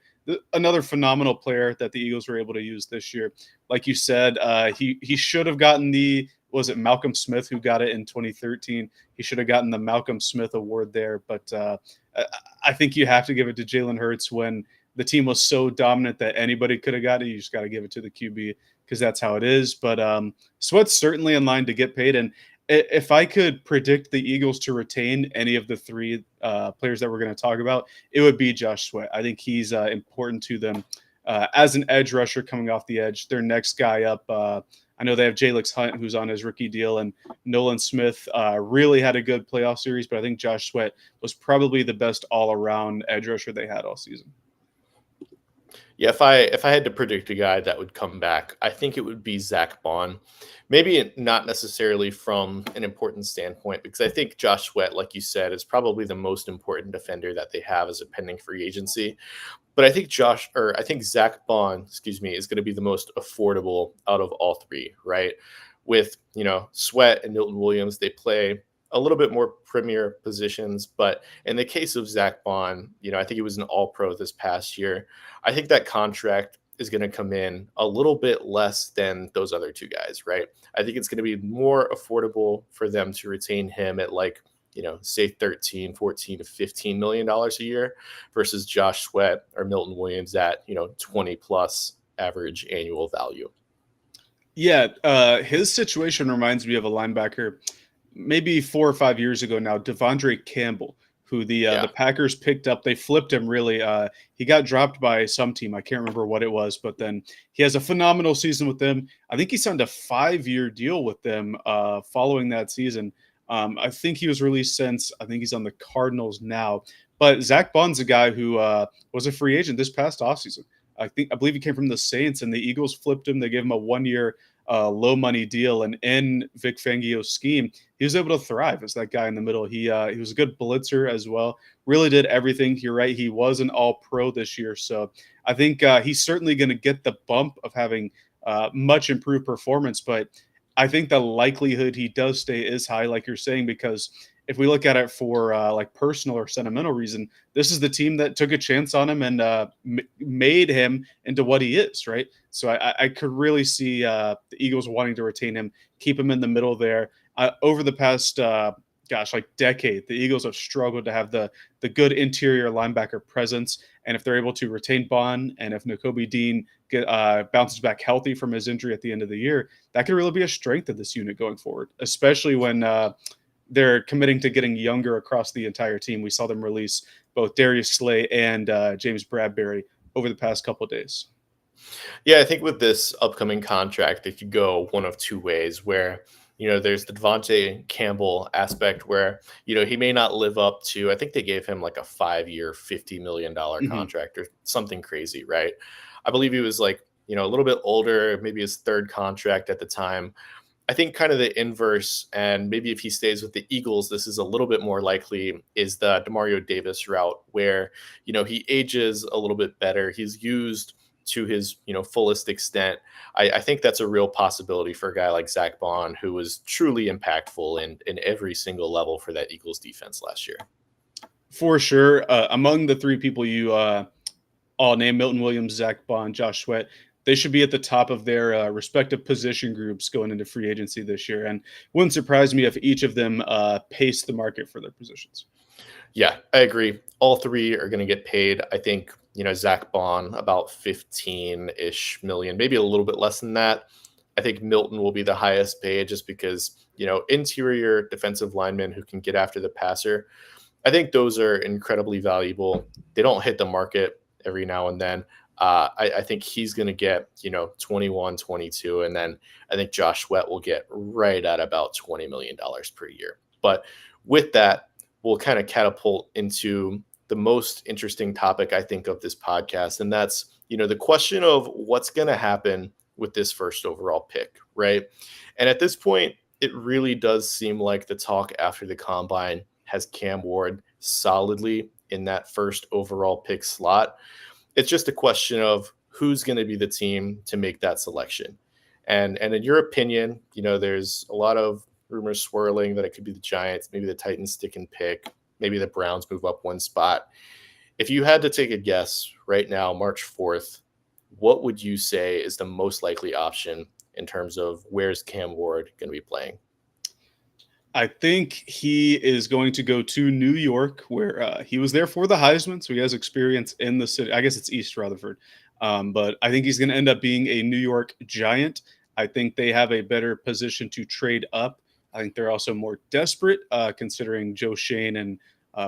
another phenomenal player that the Eagles were able to use this year. Like you said, he should have gotten the, was it Malcolm Smith who got it in 2013? He should have gotten the Malcolm Smith Award there. But I think you have to give it to Jalen Hurts when the team was so dominant that anybody could have got it. You just got to give it to the QB because that's how it is. But Sweat's certainly in line to get paid. And if I could predict the Eagles to retain any of the three players that we're going to talk about, it would be Josh Sweat. I think he's important to them as an edge rusher coming off the edge. Their next guy up, I know they have Jalix Hunt, who's on his rookie deal, and Nolan Smith really had a good playoff series, but I think Josh Sweat was probably the best all-around edge rusher they had all season. Yeah, if I had to predict a guy that would come back, I think it would be Zach Bond. Maybe not necessarily from an important standpoint, because I think Josh Sweat, like you said, is probably the most important defender that they have as a pending free agency. But I think Zach Bond, excuse me, is going to be the most affordable out of all three, right? With, Sweat and Milton Williams, they play a little bit more premier positions. But in the case of Zach Bond, I think he was an all pro this past year. I think that contract is going to come in a little bit less than those other two guys, right? I think it's going to be more affordable for them to retain him at like, say 13, 14 to $15 million a year versus Josh Sweat or Milton Williams at, 20 plus average annual value. Yeah, his situation reminds me of a linebacker maybe 4 or 5 years ago now, Devondre Campbell, who the Yeah. Packers picked up. They flipped him really. He got dropped by some team. I can't remember what it was, but then he has a phenomenal season with them. I think he signed a 5-year deal with them following that season. I think he was released since. I think he's on the Cardinals now. But Zach Bond's a guy who was a free agent this past offseason. I believe he came from the Saints, and the Eagles flipped him. They gave him a 1-year low money deal, and in Vic Fangio's scheme, he was able to thrive as that guy in the middle. He was a good blitzer as well. Really did everything. You're right. He was an All Pro this year, so I think he's certainly going to get the bump of having much improved performance. But I think the likelihood he does stay is high, like you're saying, because if we look at it for like personal or sentimental reason, this is the team that took a chance on him and made him into what he is, right? So I could really see the Eagles wanting to retain him, keep him in the middle there. Over the past, like decade, the Eagles have struggled to have the good interior linebacker presence. And if they're able to retain Bond, and if Nakobe Dean bounces back healthy from his injury at the end of the year, that could really be a strength of this unit going forward, especially when they're committing to getting younger across the entire team. We saw them release both Darius Slay and James Bradbury over the past couple of days. Yeah, I think with this upcoming contract, it could go one of two ways where, there's the Devontae Campbell aspect where, he may not live up to, I think they gave him like a 5-year, $50 million Mhm. contract or something crazy, right? I believe he was like, a little bit older, maybe his third contract at the time. I think kind of the inverse, and maybe if he stays with the Eagles, this is a little bit more likely, is the Demario Davis route where, he ages a little bit better. He's used to his, fullest extent. I think that's a real possibility for a guy like Zach Bond, who was truly impactful in every single level for that Eagles defense last year. For sure. Among the three people you all named, Milton Williams, Zach Bond, Josh Sweat, they should be at the top of their respective position groups going into free agency this year. And wouldn't surprise me if each of them paced the market for their positions. Yeah, I agree. All three are going to get paid. I think, Zach Bond about 15-ish million, maybe a little bit less than that. I think Milton will be the highest paid just because, interior defensive linemen who can get after the passer. I think those are incredibly valuable. They don't hit the market every now and then. I think he's going to get, 21, 22. And then I think Josh Sweat will get right at about $20 million per year. But with that, we'll kind of catapult into the most interesting topic, I think, of this podcast. And that's, the question of what's going to happen with this first overall pick, right? And at this point, it really does seem like the talk after the combine has Cam Ward solidly in that first overall pick slot. It's just a question of who's going to be the team to make that selection. And in your opinion, there's a lot of rumors swirling that it could be the Giants, maybe the Titans stick and pick, maybe the Browns move up one spot. If you had to take a guess right now, March 4th, what would you say is the most likely option in terms of where's Cam Ward going to be playing? I think he is going to go to New York, where he was there for the Heisman, so he has experience in the city. I guess it's East Rutherford, but I think he's going to end up being a New York Giant. I think they have a better position to trade up. I think they're also more desperate, considering Joe Shane and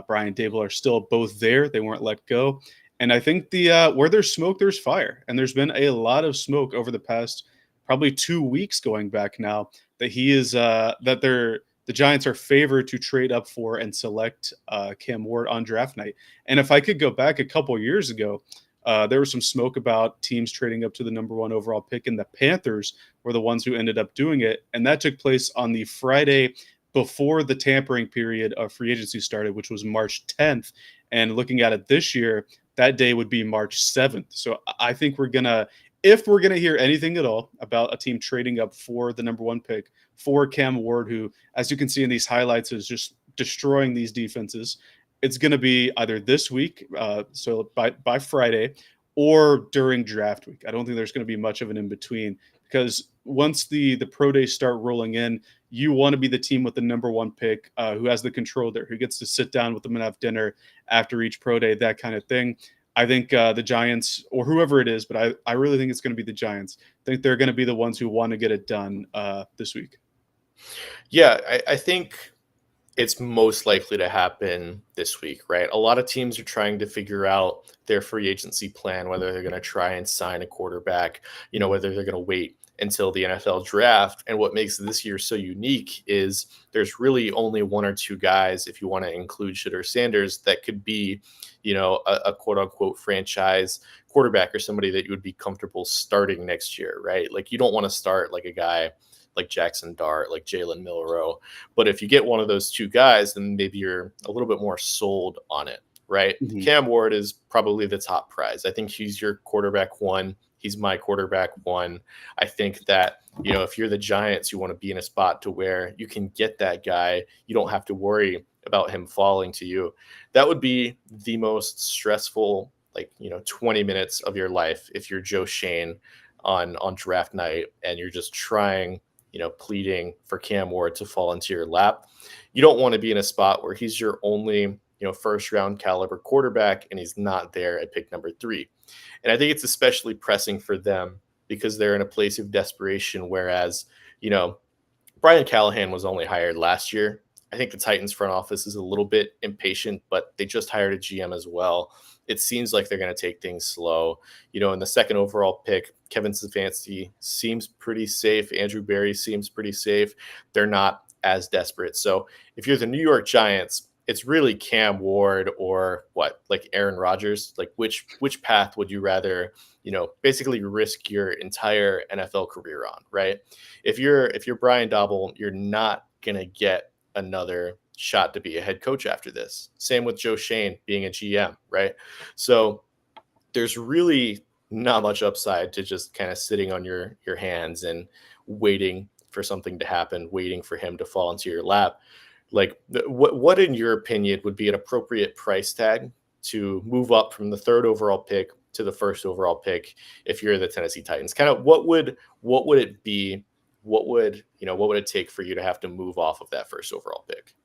Brian Dable are still both there. They weren't let go, and I think the where there's smoke, there's fire, and there's been a lot of smoke over the past probably 2 weeks going back now that he is that they're the Giants are favored to trade up for and select Cam Ward on draft night. And if I could go back a couple years ago, There was some smoke about teams trading up to the number one overall pick, and the Panthers were the ones who ended up doing it. And that took place on the Friday before the tampering period of free agency started, which was March 10th. And looking at it this year, that day would be March 7th. So I think if we're gonna hear anything at all about a team trading up for the number one pick for Cam Ward, who, as you can see in these highlights, is just destroying these defenses, it's going to be either this week, so by Friday, or during draft week. I don't think there's going to be much of an in between, because once the pro days start rolling in, you want to be the team with the number one pick, who has the control there, who gets to sit down with them and have dinner after each pro day, that kind of thing. I think the Giants, or whoever it is, but I really think it's going to be the Giants. I think they're going to be the ones who want to get it done this week. Yeah, I think it's most likely to happen this week, right? A lot of teams are trying to figure out their free agency plan, whether they're going to try and sign a quarterback, whether they're going to wait until the NFL draft. And what makes this year so unique is there's really only one or two guys, if you want to include Shedeur Sanders, that could be, a quote unquote franchise quarterback, or somebody that you would be comfortable starting next year, right? Like, you don't want to start like a guy like Jackson Dart, like Jalen Milroe. But if you get one of those two guys, then maybe you're a little bit more sold on it, right? Mhm. Cam Ward is probably the top prize. I think he's your quarterback one. He's my quarterback one. I think that, if you're the Giants, you want to be in a spot to where you can get that guy. You don't have to worry about him falling to you. That would be the most stressful, 20 minutes of your life if you're Joe Shane on draft night and you're just trying, pleading for Cam Ward to fall into your lap. You don't want to be in a spot where he's your only, first round caliber quarterback and he's not there at pick number 3. And I think it's especially pressing for them because they're in a place of desperation. Whereas, Brian Callahan was only hired last year. I think the Titans front office is a little bit impatient, but they just hired a GM as well. It seems like they're going to take things slow. In the second overall pick, Kevin Stefanski seems pretty safe. Andrew Berry seems pretty safe. They're not as desperate. So if you're the New York Giants, it's really Cam Ward or what, like Aaron Rodgers? Like which path would you rather, basically risk your entire NFL career on, right? If you're Brian Dabble, you're not gonna get another shot to be a head coach after this. Same with Joe Shane being a GM, right? So there's really not much upside to just kind of sitting on your hands and waiting for something to happen, waiting for him to fall into your lap. Like, what in your opinion would be an appropriate price tag to move up from the third overall pick to the first overall pick if you're the Tennessee Titans? Kind of what would it be? What would it take for you to have to move off of that first overall pick?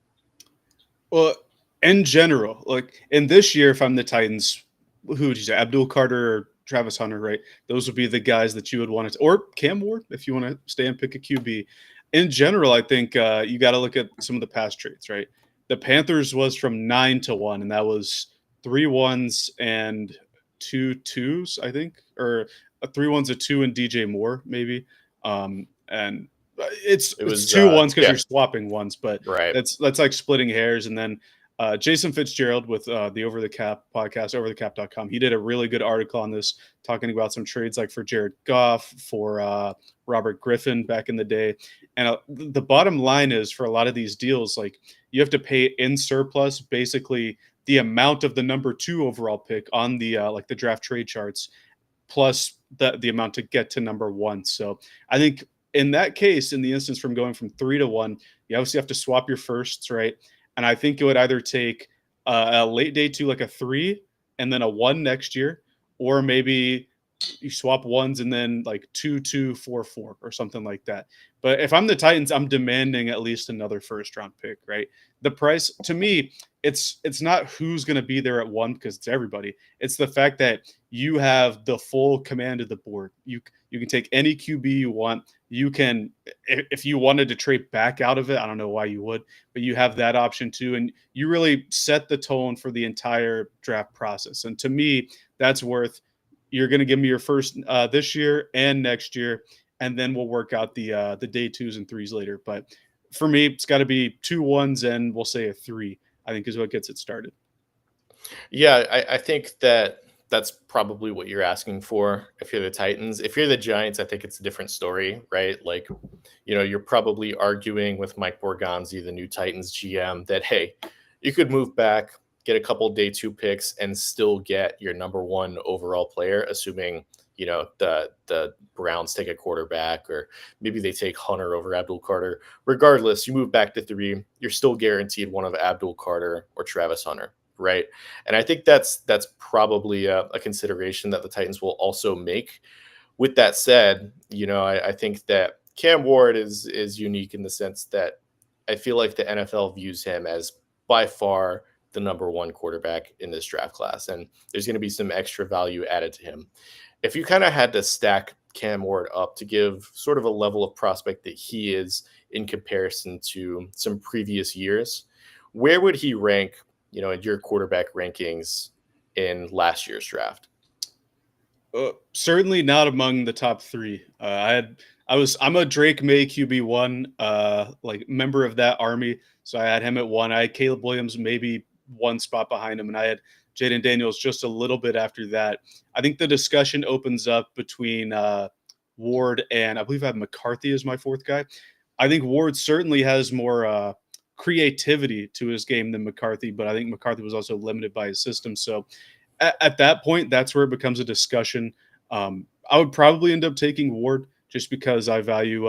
Well, in general, like in this year, if I'm the Titans, who would you say? Abdul Carter or Travis Hunter, right? Those would be the guys that you would want to, or Cam Ward, if you want to stay and pick a QB. In general, I think you got to look at some of the past trades, right? The Panthers was from 9-1, and that was 3 1s and 2 2s, I think, or 3 1s, a 2, and DJ Moore, maybe. And It it's was 2 1s because yeah, you're swapping ones, but right. that's like splitting hairs. And then Jason Fitzgerald with the Over the Cap podcast, overthecap.com, he did a really good article on this, talking about some trades like for Jared Goff, for Robert Griffin back in the day. And the bottom line is, for a lot of these deals, like, you have to pay in surplus basically the amount of the number 2 overall pick on the like the draft trade charts, plus the amount to get to number 1. So I think in that case, in the instance from going from 3-1, you obviously have to swap your firsts, right? And I think it would either take a late day 2, like a 3, and then a 1 next year, or maybe you swap ones and then like 2-2-4-4 or something like that. But if I'm the Titans, I'm demanding at least another first round pick, right? The price, to me, it's not who's going to be there at 1, because it's everybody. It's the fact that you have the full command of the board. You can take any QB you want. You can, if you wanted to trade back out of it, I don't know why you would, but you have that option too. And you really set the tone for the entire draft process. And to me, that's worth, you're going to give me your first this year and next year, and then we'll work out the day 2s and 3s later. But for me, it's got to be 2 1s and we'll say a 3, I think, is what gets it started. Yeah, I think that that's probably what you're asking for if you're the Titans. If you're the Giants, I think it's a different story, right? Like, you're probably arguing with Mike Borgonzi, the new Titans GM, that hey, you could move back, get a couple day two picks, and still get your number one overall player, assuming the Browns take a quarterback, or maybe they take Hunter over Abdul Carter. Regardless, you move back to three, you're still guaranteed one of Abdul Carter or Travis Hunter, right? And I think that's probably a consideration that the Titans will also make. With that said, I think that Cam Ward is unique in the sense that I feel like the NFL views him as by far the number one quarterback in this draft class, and there's going to be some extra value added to him. If you kind of had to stack Cam Ward up to give sort of a level of prospect that he is in comparison to some previous years, where would he rank, in your quarterback rankings in last year's draft? Certainly not among the top three. I'm a Drake May QB1, like member of that army. So I had him at one. I had Caleb Williams maybe one spot behind him, and I had Jaden Daniels just a little bit after that. I think the discussion opens up between Ward and I believe I have McCarthy as my fourth guy. I think Ward certainly has more creativity to his game than McCarthy, but I think McCarthy was also limited by his system. So at that point, that's where it becomes a discussion. I would probably end up taking Ward just because I value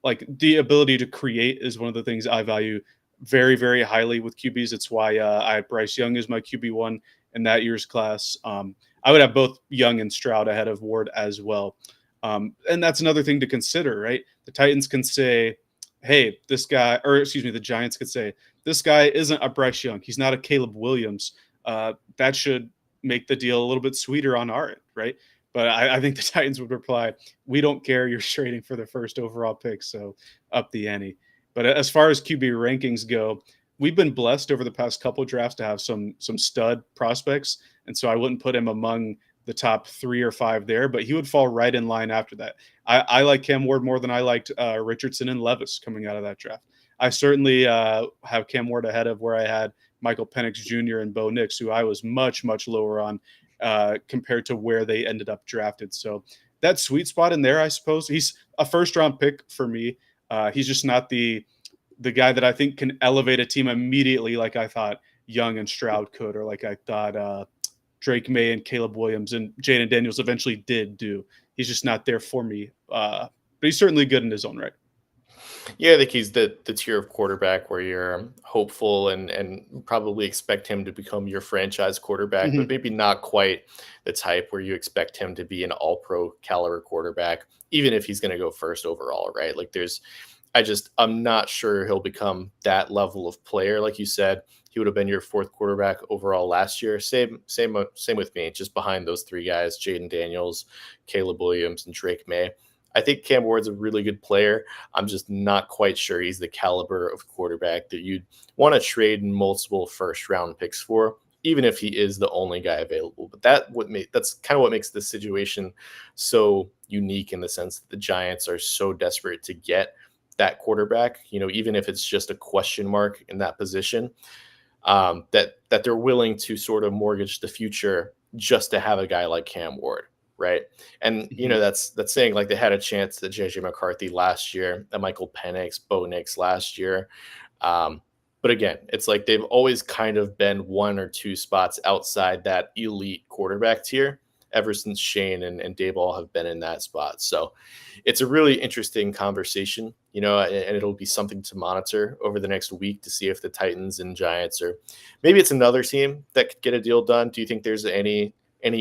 like the ability to create is one of the things I value very, very highly with QBs. It's why I had Bryce Young as my QB1 in that year's class. I would have both Young and Stroud ahead of Ward as well. And that's another thing to consider, right? The Titans can say, hey, this guy, or excuse me, the Giants could say, this guy isn't a Bryce Young. He's not a Caleb Williams. That should make the deal a little bit sweeter on our end, right? But I think the Titans would reply, we don't care. You're trading for the first overall pick, so up the ante. But as far as QB rankings go, we've been blessed over the past couple of drafts to have some stud prospects, and so I wouldn't put him among the top 3 or 5 there, but he would fall right in line after that. I like Cam Ward more than I liked Richardson and Levis coming out of that draft. I certainly have Cam Ward ahead of where I had Michael Penix Jr. and Bo Nix, who I was much, much lower on compared to where they ended up drafted. So that sweet spot in there, I suppose. He's a first-round pick for me. He's just not the guy that I think can elevate a team immediately like I thought Young and Stroud could, or like I thought Drake May and Caleb Williams and Jaden Daniels eventually did do. He's just not there for me. But he's certainly good in his own right. Yeah, I think he's the tier of quarterback where you're hopeful and probably expect him to become your franchise quarterback, but Mhm. maybe not quite the type where you expect him to be an all pro caliber quarterback, even if he's going to go first overall, right? Like I'm not sure he'll become that level of player. Like you said, he would have been your fourth quarterback overall last year. Same with me, just behind those three guys, Jaden Daniels, Caleb Williams, and Drake May. I think Cam Ward's a really good player. I'm just not quite sure he's the caliber of quarterback that you'd want to trade multiple first round picks for, even if he is the only guy available. But that's kind of what makes this situation so unique in the sense that the Giants are so desperate to get that quarterback, even if it's just a question mark in that position, that they're willing to sort of mortgage the future just to have a guy like Cam Ward, right? And Mhm. that's saying like they had a chance at JJ McCarthy last year, at Michael Penix, Bo Nix last year. But again, it's like they've always kind of been one or two spots outside that elite quarterback tier ever since Shane and Dayball have been in that spot. So it's a really interesting conversation, and it'll be something to monitor over the next week to see if the Titans and Giants, or maybe it's another team that could get a deal done. Do you think there's any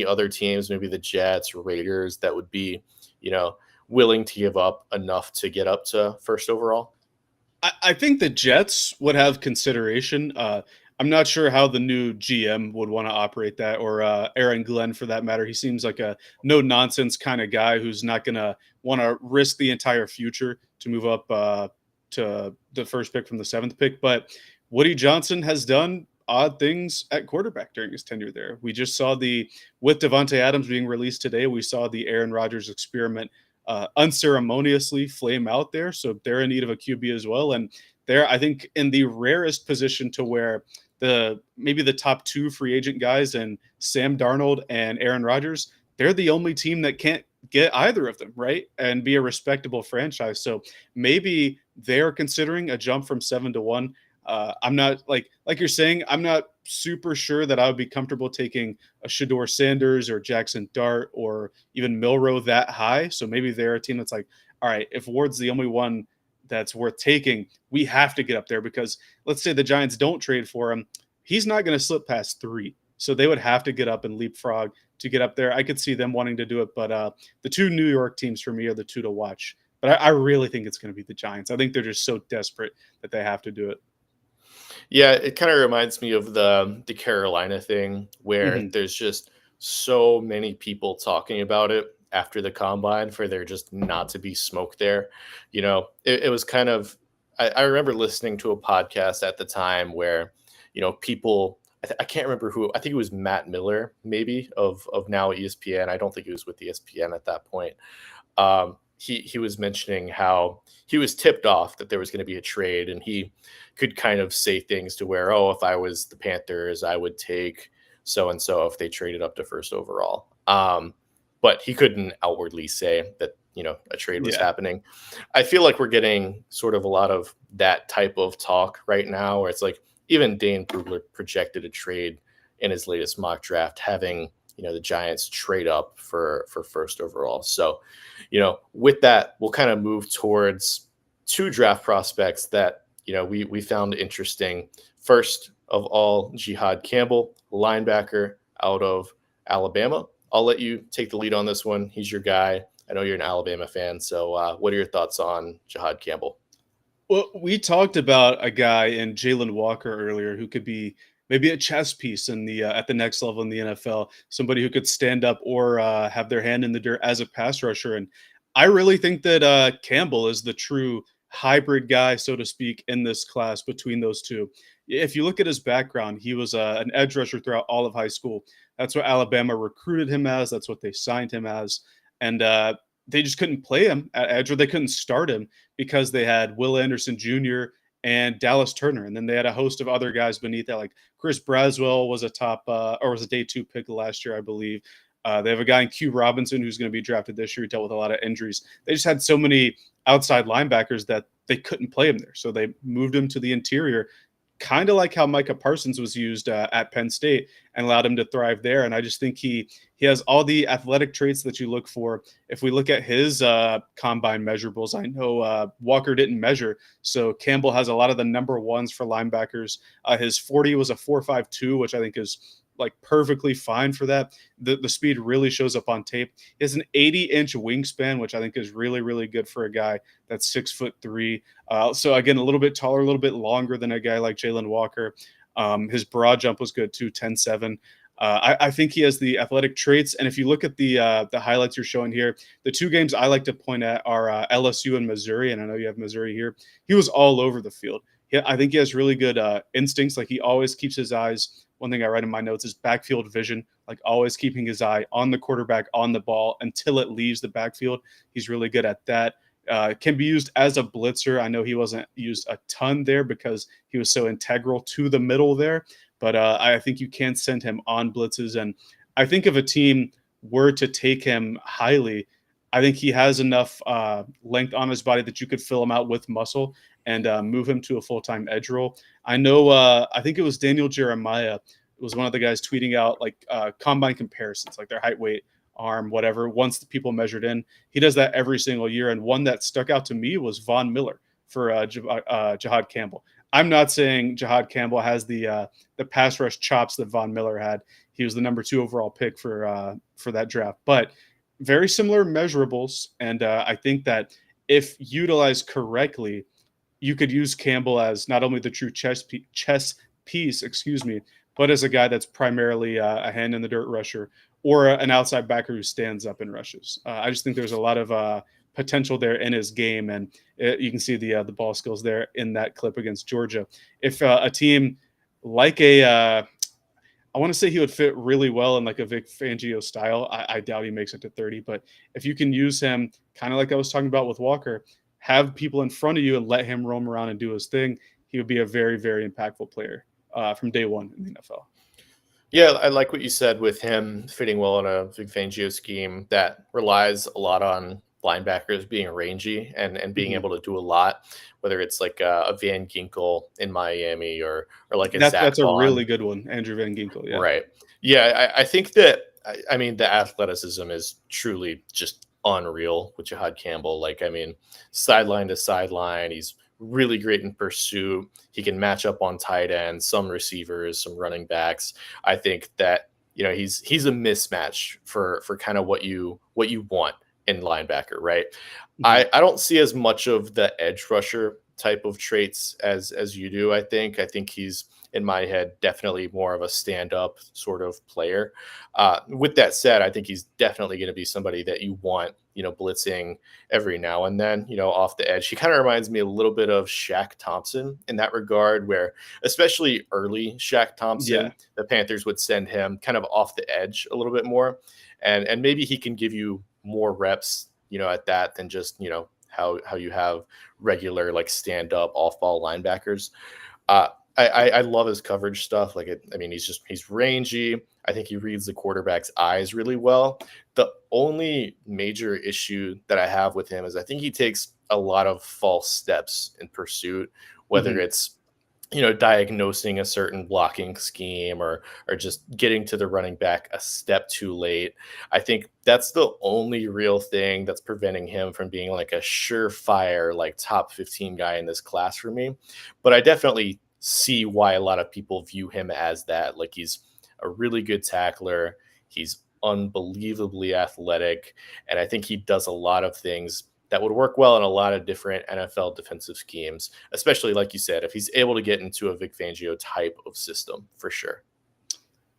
other teams, maybe the Jets or Raiders, that would be, willing to give up enough to get up to first overall? I think the Jets would have consideration. I'm not sure how the new GM would want to operate that, or Aaron Glenn for that matter. He seems like a no nonsense kind of guy who's not going to want to risk the entire future to move up to the first pick from the seventh pick. But Woody Johnson has done odd things at quarterback during his tenure there. We just saw with Devontae Adams being released today, we saw the Aaron Rodgers experiment unceremoniously flame out there. So they're in need of a QB as well. And they're, I think, in the rarest position to where the maybe the top two free agent guys and Sam Darnold and Aaron Rodgers, they're the only team that can't get either of them, right? And be a respectable franchise. So maybe they're considering a jump from 7 to 1. I'm not like you're saying, I'm not super sure that I would be comfortable taking a Shador Sanders or Jackson Dart or even Milrow that high. So maybe they're a team that's like, all right, if Ward's the only one that's worth taking, we have to get up there because let's say the Giants don't trade for him, he's not going to slip past 3. So they would have to get up and leapfrog to get up there. I could see them wanting to do it, but the two New York teams for me are the two to watch. But I really think it's going to be the Giants. I think they're just so desperate that they have to do it. Yeah, it kind of reminds me of the Carolina thing where Hmm. there's just so many people talking about it after the combine for there just not to be smoke there. It was kind of I remember listening to a podcast at the time where, people I can't remember who, I think it was Matt Miller, maybe of now ESPN. I don't think he was with ESPN at that point. He was mentioning how he was tipped off that there was going to be a trade, and he could kind of say things to where, oh, if I was the Panthers, I would take so and so if they traded up to first overall. But he couldn't outwardly say that a trade was Yeah. happening. I feel like we're getting sort of a lot of that type of talk right now, where it's like even Dane Brugler projected a trade in his latest mock draft, having the Giants trade up for first overall. So, with that, we'll kind of move towards two draft prospects that we found interesting. First of all, Jihad Campbell, linebacker out of Alabama. I'll let you take the lead on this one. He's your guy. I know you're an Alabama fan, so what are your thoughts on Jihad Campbell? Well, we talked about a guy in Jalen Walker earlier who could be maybe a chess piece in the at the next level in the NFL. Somebody who could stand up or have their hand in the dirt as a pass rusher. And I really think that Campbell is the true hybrid guy, so to speak, in this class between those two. If you look at his background, he was an edge rusher throughout all of high school. That's what Alabama recruited him as. That's what they signed him as. And they just couldn't play him at edge, or they couldn't start him because they had Will Anderson Jr. and Dallas Turner, and then they had a host of other guys beneath that. Like Chris Braswell was a top or was a day 2 pick last year, I believe. They have a guy in Q Robinson who's going to be drafted this year. He dealt with a lot of injuries. They just had so many outside linebackers that they couldn't play him there, so they moved him to the interior, kind of like how Micah Parsons was used at Penn State and allowed him to thrive there. And I just think he has all the athletic traits that you look for. If we look at his combine measurables, I know Walker didn't measure, so Campbell has a lot of the number ones for linebackers. His 40 was a 4.52, which I think is like perfectly fine for that. The speed really shows up on tape. He has an 80-inch wingspan, which I think is really, really good for a guy that's 6'3". So again, a little bit taller, a little bit longer than a guy like Jalen Walker. His broad jump was good too, 10.7. I think he has the athletic traits. And if you look at the highlights you're showing here, the two games I like to point at are LSU and Missouri. And I know you have Missouri here. He was all over the field. I think he has really good instincts. Like he always keeps his eyes. One thing I write in my notes is backfield vision, like always keeping his eye on the quarterback, on the ball until it leaves the backfield. He's really good at that. Can be used as a blitzer. I know he wasn't used a ton there because he was so integral to the middle there, but I think you can send him on blitzes. And I think if a team were to take him highly, I think he has enough length on his body that you could fill him out with muscle and move him to a full-time edge role. I know, I think it was Daniel Jeremiah was one of the guys tweeting out like combine comparisons, like their height, weight, arm, whatever, once the people measured in. He does that every single year. And one that stuck out to me was Von Miller for Jihad Campbell. I'm not saying Jihad Campbell has the pass rush chops that Von Miller had. He was the number 2 overall pick for that draft, but very similar measurables. And I think that if utilized correctly, you could use Campbell as not only the true chess piece, excuse me, but as a guy that's primarily a hand in the dirt rusher or an outside backer who stands up and rushes. I just think there's a lot of potential there in his game, and you can see the ball skills there in that clip against Georgia. If a team like I want to say he would fit really well in like a Vic Fangio style. I doubt he makes it to 30, but if you can use him kind of like I was talking about with Walker, have people in front of you and let him roam around and do his thing, he would be a very, very impactful player. from day one in the NFL. Yeah, I like what you said with him fitting well in a Vic Fangio scheme that relies a lot on linebackers being rangy and being Mhm. able to do a lot, whether it's like a Van Ginkel in Miami or like a That's Zach a Bond. really good one, Andrew Van Ginkel. Yeah. Right. Yeah, I think that I mean the athleticism is truly just unreal with Jihad Campbell. Like, I mean, sideline to sideline, he's really great in pursuit. He can match up on tight ends, some receivers, some running backs. I think that he's a mismatch for kind of what you want in linebacker, right? Mhm. I don't see as much of the edge rusher type of traits as you do. I think he's in my head definitely more of a stand up sort of player. With that said, I think he's definitely going to be somebody that you want blitzing every now and then off the edge. He kind of reminds me a little bit of Shaq Thompson in that regard, where especially early Shaq Yeah. Thompson, the Panthers would send him kind of off the edge a little bit more, and maybe he can give you more reps at that than just how you have regular like stand up off ball linebackers. uh, I love his coverage stuff. Like, I mean, he's rangy. I think he reads the quarterback's eyes really well. The only major issue that I have with him is I think he takes a lot of false steps in pursuit, whether Mhm. it's diagnosing a certain blocking scheme or just getting to the running back a step too late. I think that's the only real thing that's preventing him from being like a surefire like top 15 guy in this class for me. But I definitely see why a lot of people view him as that. Like, he's a really good tackler. He's unbelievably athletic, and I think he does a lot of things that would work well in a lot of different NFL defensive schemes, especially like you said, if he's able to get into a Vic Fangio type of system for sure.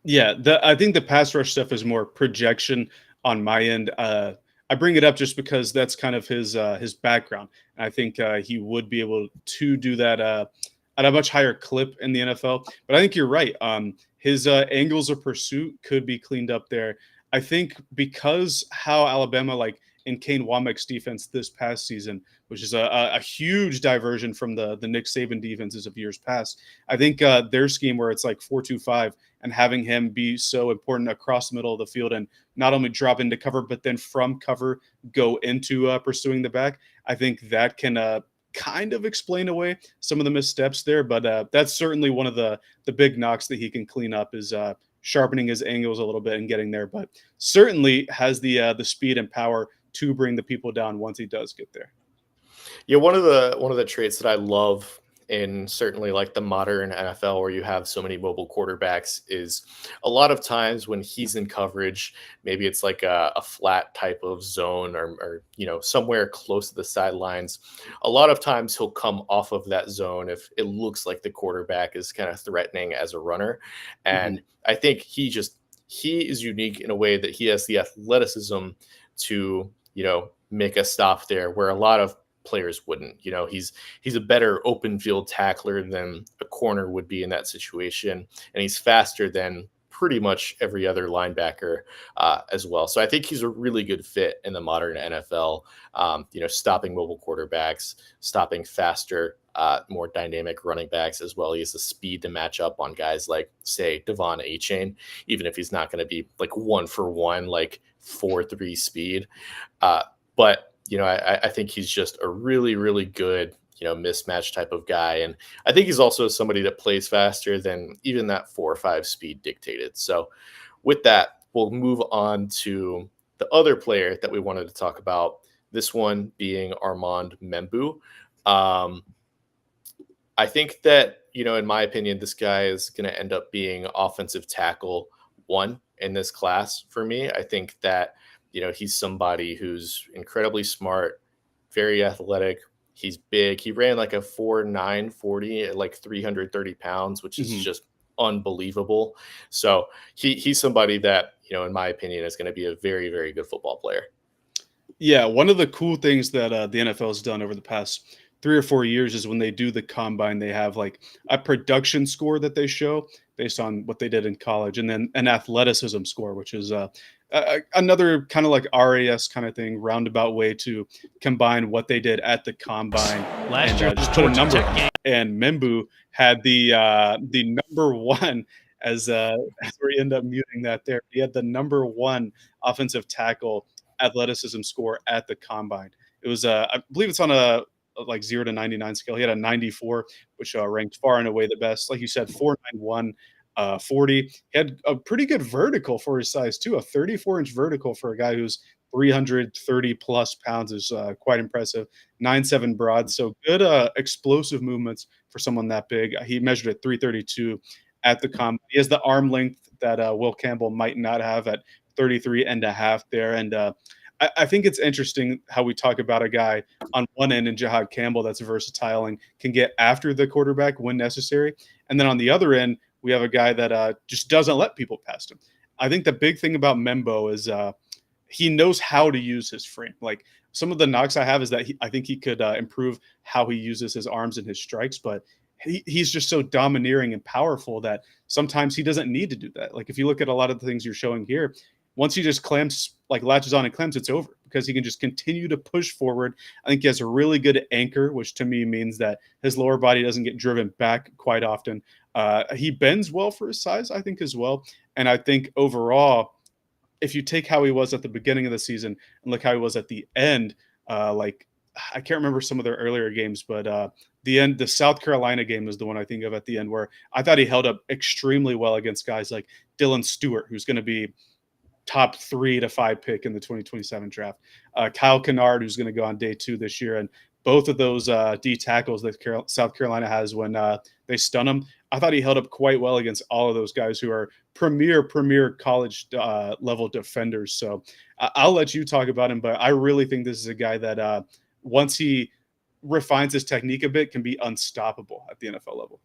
Yeah, I think the pass rush stuff is more projection on my end. I bring it up just because that's kind of his background. And I think he would be able to do that at a much higher clip in the NFL. But I think you're right. His angles of pursuit could be cleaned up there. I think because how Alabama, like in Kane Womack's defense this past season, which is a huge diversion from the Nick Saban defenses of years past. I think their scheme where it's like 4-2-5 and having him be so important across the middle of the field and not only drop into cover, but then from cover go into pursuing the back. I think that can kind of explain away some of the missteps there. But that's certainly one of the big knocks that he can clean up is sharpening his angles a little bit and getting there. But certainly has the speed and power to bring the people down once he does get there. Yeah, one of the traits that I love in certainly like the modern NFL where you have so many mobile quarterbacks is a lot of times when he's in coverage, maybe it's like a flat type of zone or somewhere close to the sidelines. A lot of times he'll come off of that zone if it looks like the quarterback is kind of threatening as a runner. Mhm. And I think he is unique in a way that he has the athleticism to make a stop there where a lot of players wouldn't. He's a better open field tackler than a corner would be in that situation, and he's faster than pretty much every other linebacker as well. So I think he's a really good fit in the modern NFL. Stopping mobile quarterbacks, stopping faster, more dynamic running backs as well. He has the speed to match up on guys like, say, Devon A-Chain, even if he's not going to be like 1-for-1, like 4-3 speed. But I think he's just a really, really good mismatch type of guy, and I think he's also somebody that plays faster than even that 4 or 5 speed dictated. So, with that, we'll move on to the other player that we wanted to talk about. This one being Armand Membu. Um, I think that, in my opinion, this guy is going to end up being offensive tackle one in this class for me. I think that, he's somebody who's incredibly smart, very athletic. He's big. He ran like a 4.9 40 at like 330 pounds, which is Mhm. just unbelievable. So he's somebody that, in my opinion, is going to be a very, very good football player. Yeah, one of the cool things that the NFL has done over the past 3 or 4 years is when they do the combine, they have like a production score that they show based on what they did in college, and then an athleticism score, which is Another kind of like RAS kind of thing, roundabout way to combine what they did at the combine Last and year was just a put a Georgia number Tech on game. it. And Membu had the number one as as we end up muting that there. He had the number one offensive tackle athleticism score at the combine. It was I believe it's on a like 0 to 99 scale. He had a 94, which ranked far and away the best. Like you said, 491 40. He had a pretty good vertical for his size too. A 34-inch vertical for a guy who's 330 plus pounds is quite impressive. 9'7" broad, so good explosive movements for someone that big. He measured at 332 at the combine. He has the arm length that Will Campbell might not have at 33 and a half there. And I think it's interesting how we talk about a guy on one end in Jihad Campbell that's versatile and can get after the quarterback when necessary. And then on the other end, we have a guy that just doesn't let people past him. I think the big thing about Membo is he knows how to use his frame. Like some of the knocks I have is that I think he could improve how he uses his arms and his strikes, but he's just so domineering and powerful that sometimes he doesn't need to do that. Like if you look at a lot of the things you're showing here, once he just clamps, like latches on and clamps, it's over because he can just continue to push forward. I think he has a really good anchor, which to me means that his lower body doesn't get driven back quite often. He bends well for his size, I think, as well. And I think overall, if you take how he was at the beginning of the season and look how he was at the end, like I can't remember some of their earlier games, but the South Carolina game is the one I think of at the end where I thought he held up extremely well against guys like Dylan Stewart, who's going to be top 3 to 5 pick in the 2027 draft. Kyle Kennard, who's going to go on day 2 this year. And both of those D tackles that South Carolina has when they stun him, I thought he held up quite well against all of those guys who are premier college level defenders. So I'll let you talk about him, but I really think this is a guy that once he refines his technique a bit, can be unstoppable at the NFL level.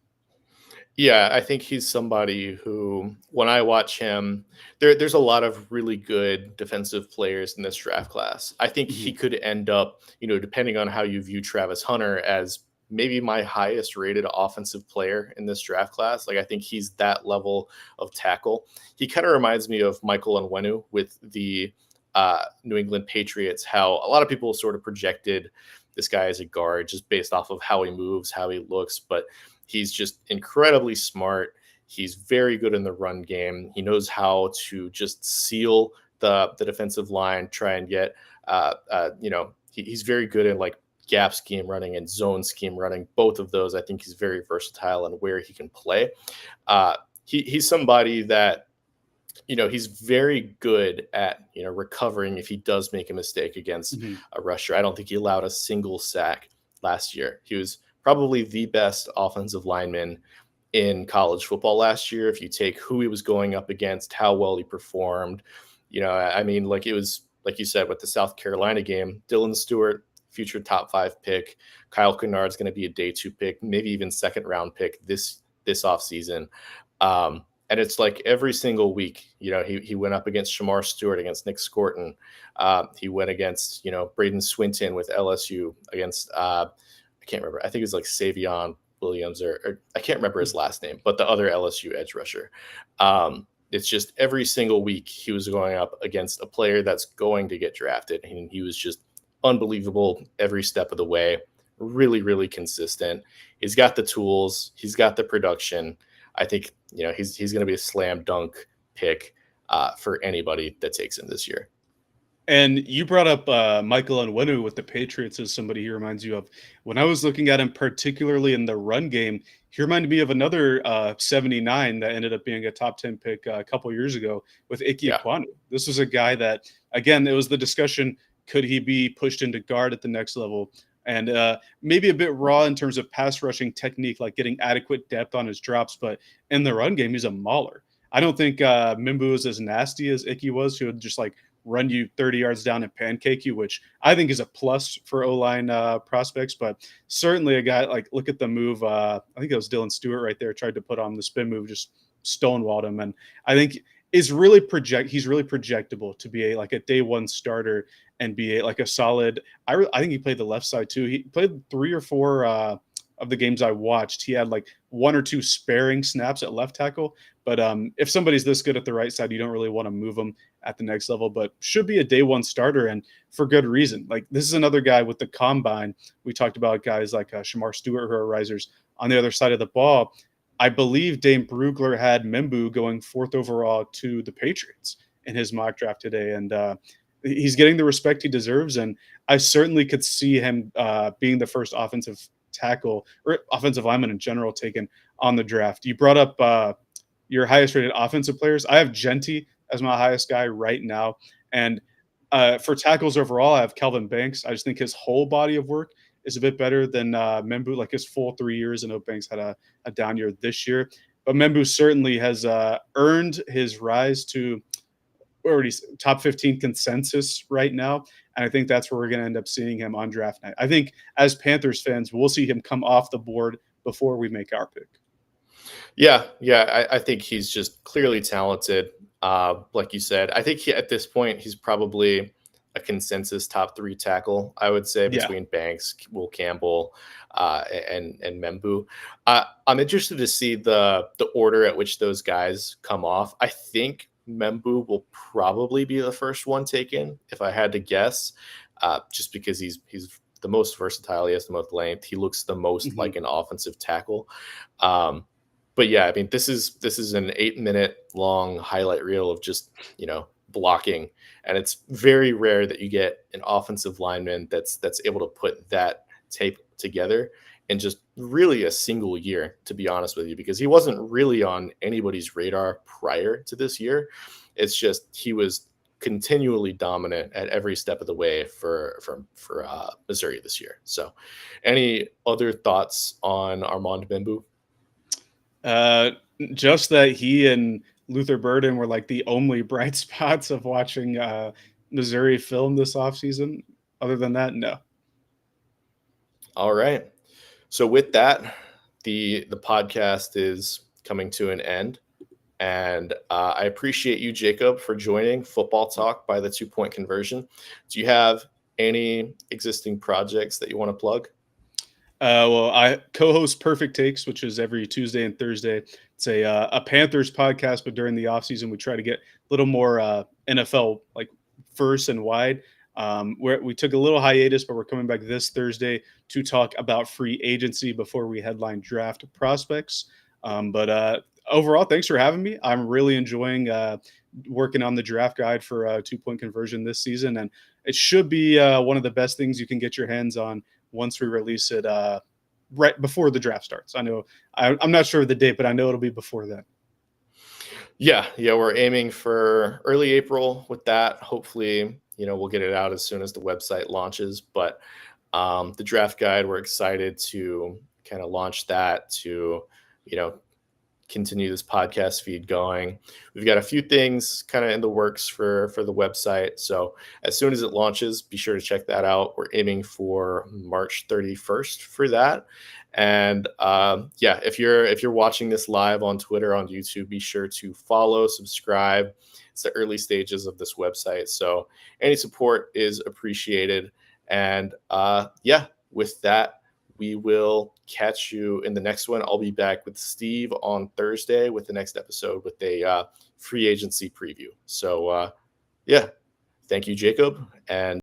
Yeah, I think he's somebody who, when I watch him, there's a lot of really good defensive players in this draft class. I think he Mhm. could end up, depending on how you view Travis Hunter, as maybe my highest rated offensive player in this draft class. Like, I think he's that level of tackle. He kind of reminds me of Michael Onwenu with the New England Patriots, how a lot of people sort of projected this guy as a guard just based off of how he moves, how he looks. But he's just incredibly smart. He's very good in the run game. He knows how to just seal the defensive line, try and get, he's very good in like gap scheme running and zone scheme running. Both of those, I think he's very versatile and where he can play. He's somebody that, he's very good at, recovering if he does make a mistake against Mhm. a rusher. I don't think he allowed a single sack last year. He was probably the best offensive lineman in college football last year. If you take who he was going up against, how well he performed, I mean, like it was, like you said, with the South Carolina game, Dylan Stewart, future top 5 pick. Kyle Kennard's going to be a day 2 pick, maybe even second round pick this offseason. And it's like every single week, he went up against Shamar Stewart, against Nick Scorton. He went against, Braden Swinton with LSU, against, I can't remember. I think it's like Savion Williams, or I can't remember his last name, but the other LSU edge rusher. It's just every single week he was going up against a player that's going to get drafted. And he was just unbelievable every step of the way. Really, really consistent. He's got the tools. He's got the production. I think he's going to be a slam dunk pick for anybody that takes him this year. And you brought up Michael Onwenu with the Patriots as somebody he reminds you of. When I was looking at him, particularly in the run game, he reminded me of another 79 that ended up being a top 10 pick a couple years ago with Ike Yeah. Ekwonu. This was a guy that, again, it was the discussion, could he be pushed into guard at the next level? And maybe a bit raw in terms of pass rushing technique, like getting adequate depth on his drops. But in the run game, he's a mauler. I don't think Mimbu is as nasty as Icky was, who would just like run you 30 yards down and pancake you, which I think is a plus for O-line prospects. But certainly a guy like, look at the move. I think it was Dylan Stewart right there, tried to put on the spin move, just stonewalled him. And I think he's really projectable to be like a day 1 starter and be like a solid. I think he played the left side too. He played 3 or 4 of the games I watched. He had like 1 or 2 sparing snaps at left tackle. But if somebody's this good at the right side, you don't really want to move them at the next level, but should be a day one starter, and for good reason. Like, this is another guy with the combine. We talked about guys like Shamar Stewart, who are risers on the other side of the ball. I believe Dane Brugler had Membu going fourth overall to the Patriots in his mock draft today, and he's getting the respect he deserves. And I certainly could see him being the first offensive tackle or offensive lineman in general taken on the draft. You brought up your highest rated offensive players. I have Genty as my highest guy right now. And for tackles overall, I have Kelvin Banks. I just think his whole body of work is a bit better than Membu, like his full 3 years. I know Banks had a down year this year, but Membu certainly has earned his rise to already top 15 consensus right now. And I think that's where we're going to end up seeing him on draft night. I think as Panthers fans, we'll see him come off the board before we make our pick. Yeah. I think he's just clearly talented. Like you said, I think at this point, he's probably a consensus top 3 tackle, I would say, Yeah. between Banks, Will Campbell, and Membu. I'm interested to see the order at which those guys come off. I think Membu will probably be the first one taken, if I had to guess, just because he's the most versatile. He has the most length. He looks the most like an offensive tackle. But yeah, I mean, this is an 8-minute long highlight reel of just, blocking. And it's very rare that you get an offensive lineman that's able to put that tape together in just really a single year, to be honest with you, because he wasn't really on anybody's radar prior to this year. It's just he was continually dominant at every step of the way for Missouri this year. So, any other thoughts on Armand Membu? Just that he and Luther Burden were like the only bright spots of watching Missouri film this offseason. Other than that, no. All right. So with that, the podcast is coming to an end. And I appreciate you, Jacob, for joining Football Talk by the 2-Point Conversion. Do you have any existing projects that you want to plug? Well, I co-host Perfect Takes, which is every Tuesday and Thursday. It's a Panthers podcast, but during the offseason, we try to get a little more NFL, like first and wide. We took a little hiatus, but we're coming back this Thursday to talk about free agency before we headline draft prospects. But overall, thanks for having me. I'm really enjoying working on the draft guide for 2-Point Conversion this season, and it should be one of the best things you can get your hands on once we release it right before the draft starts. I know I'm not sure of the date, but I know it'll be before then. Yeah, we're aiming for early April with that. Hopefully, we'll get it out as soon as the website launches. But the draft guide, we're excited to kind of launch that to, continue this podcast feed going. We've got a few things kind of in the works for the website. So as soon as it launches, be sure to check that out. We're aiming for March 31st for that. And if you're watching this live on Twitter, on YouTube, be sure to follow, subscribe. It's the early stages of this website. So any support is appreciated. And with that, we will catch you in the next one. I'll be back with Steve on Thursday with the next episode with a free agency preview. So, thank you, Jacob. And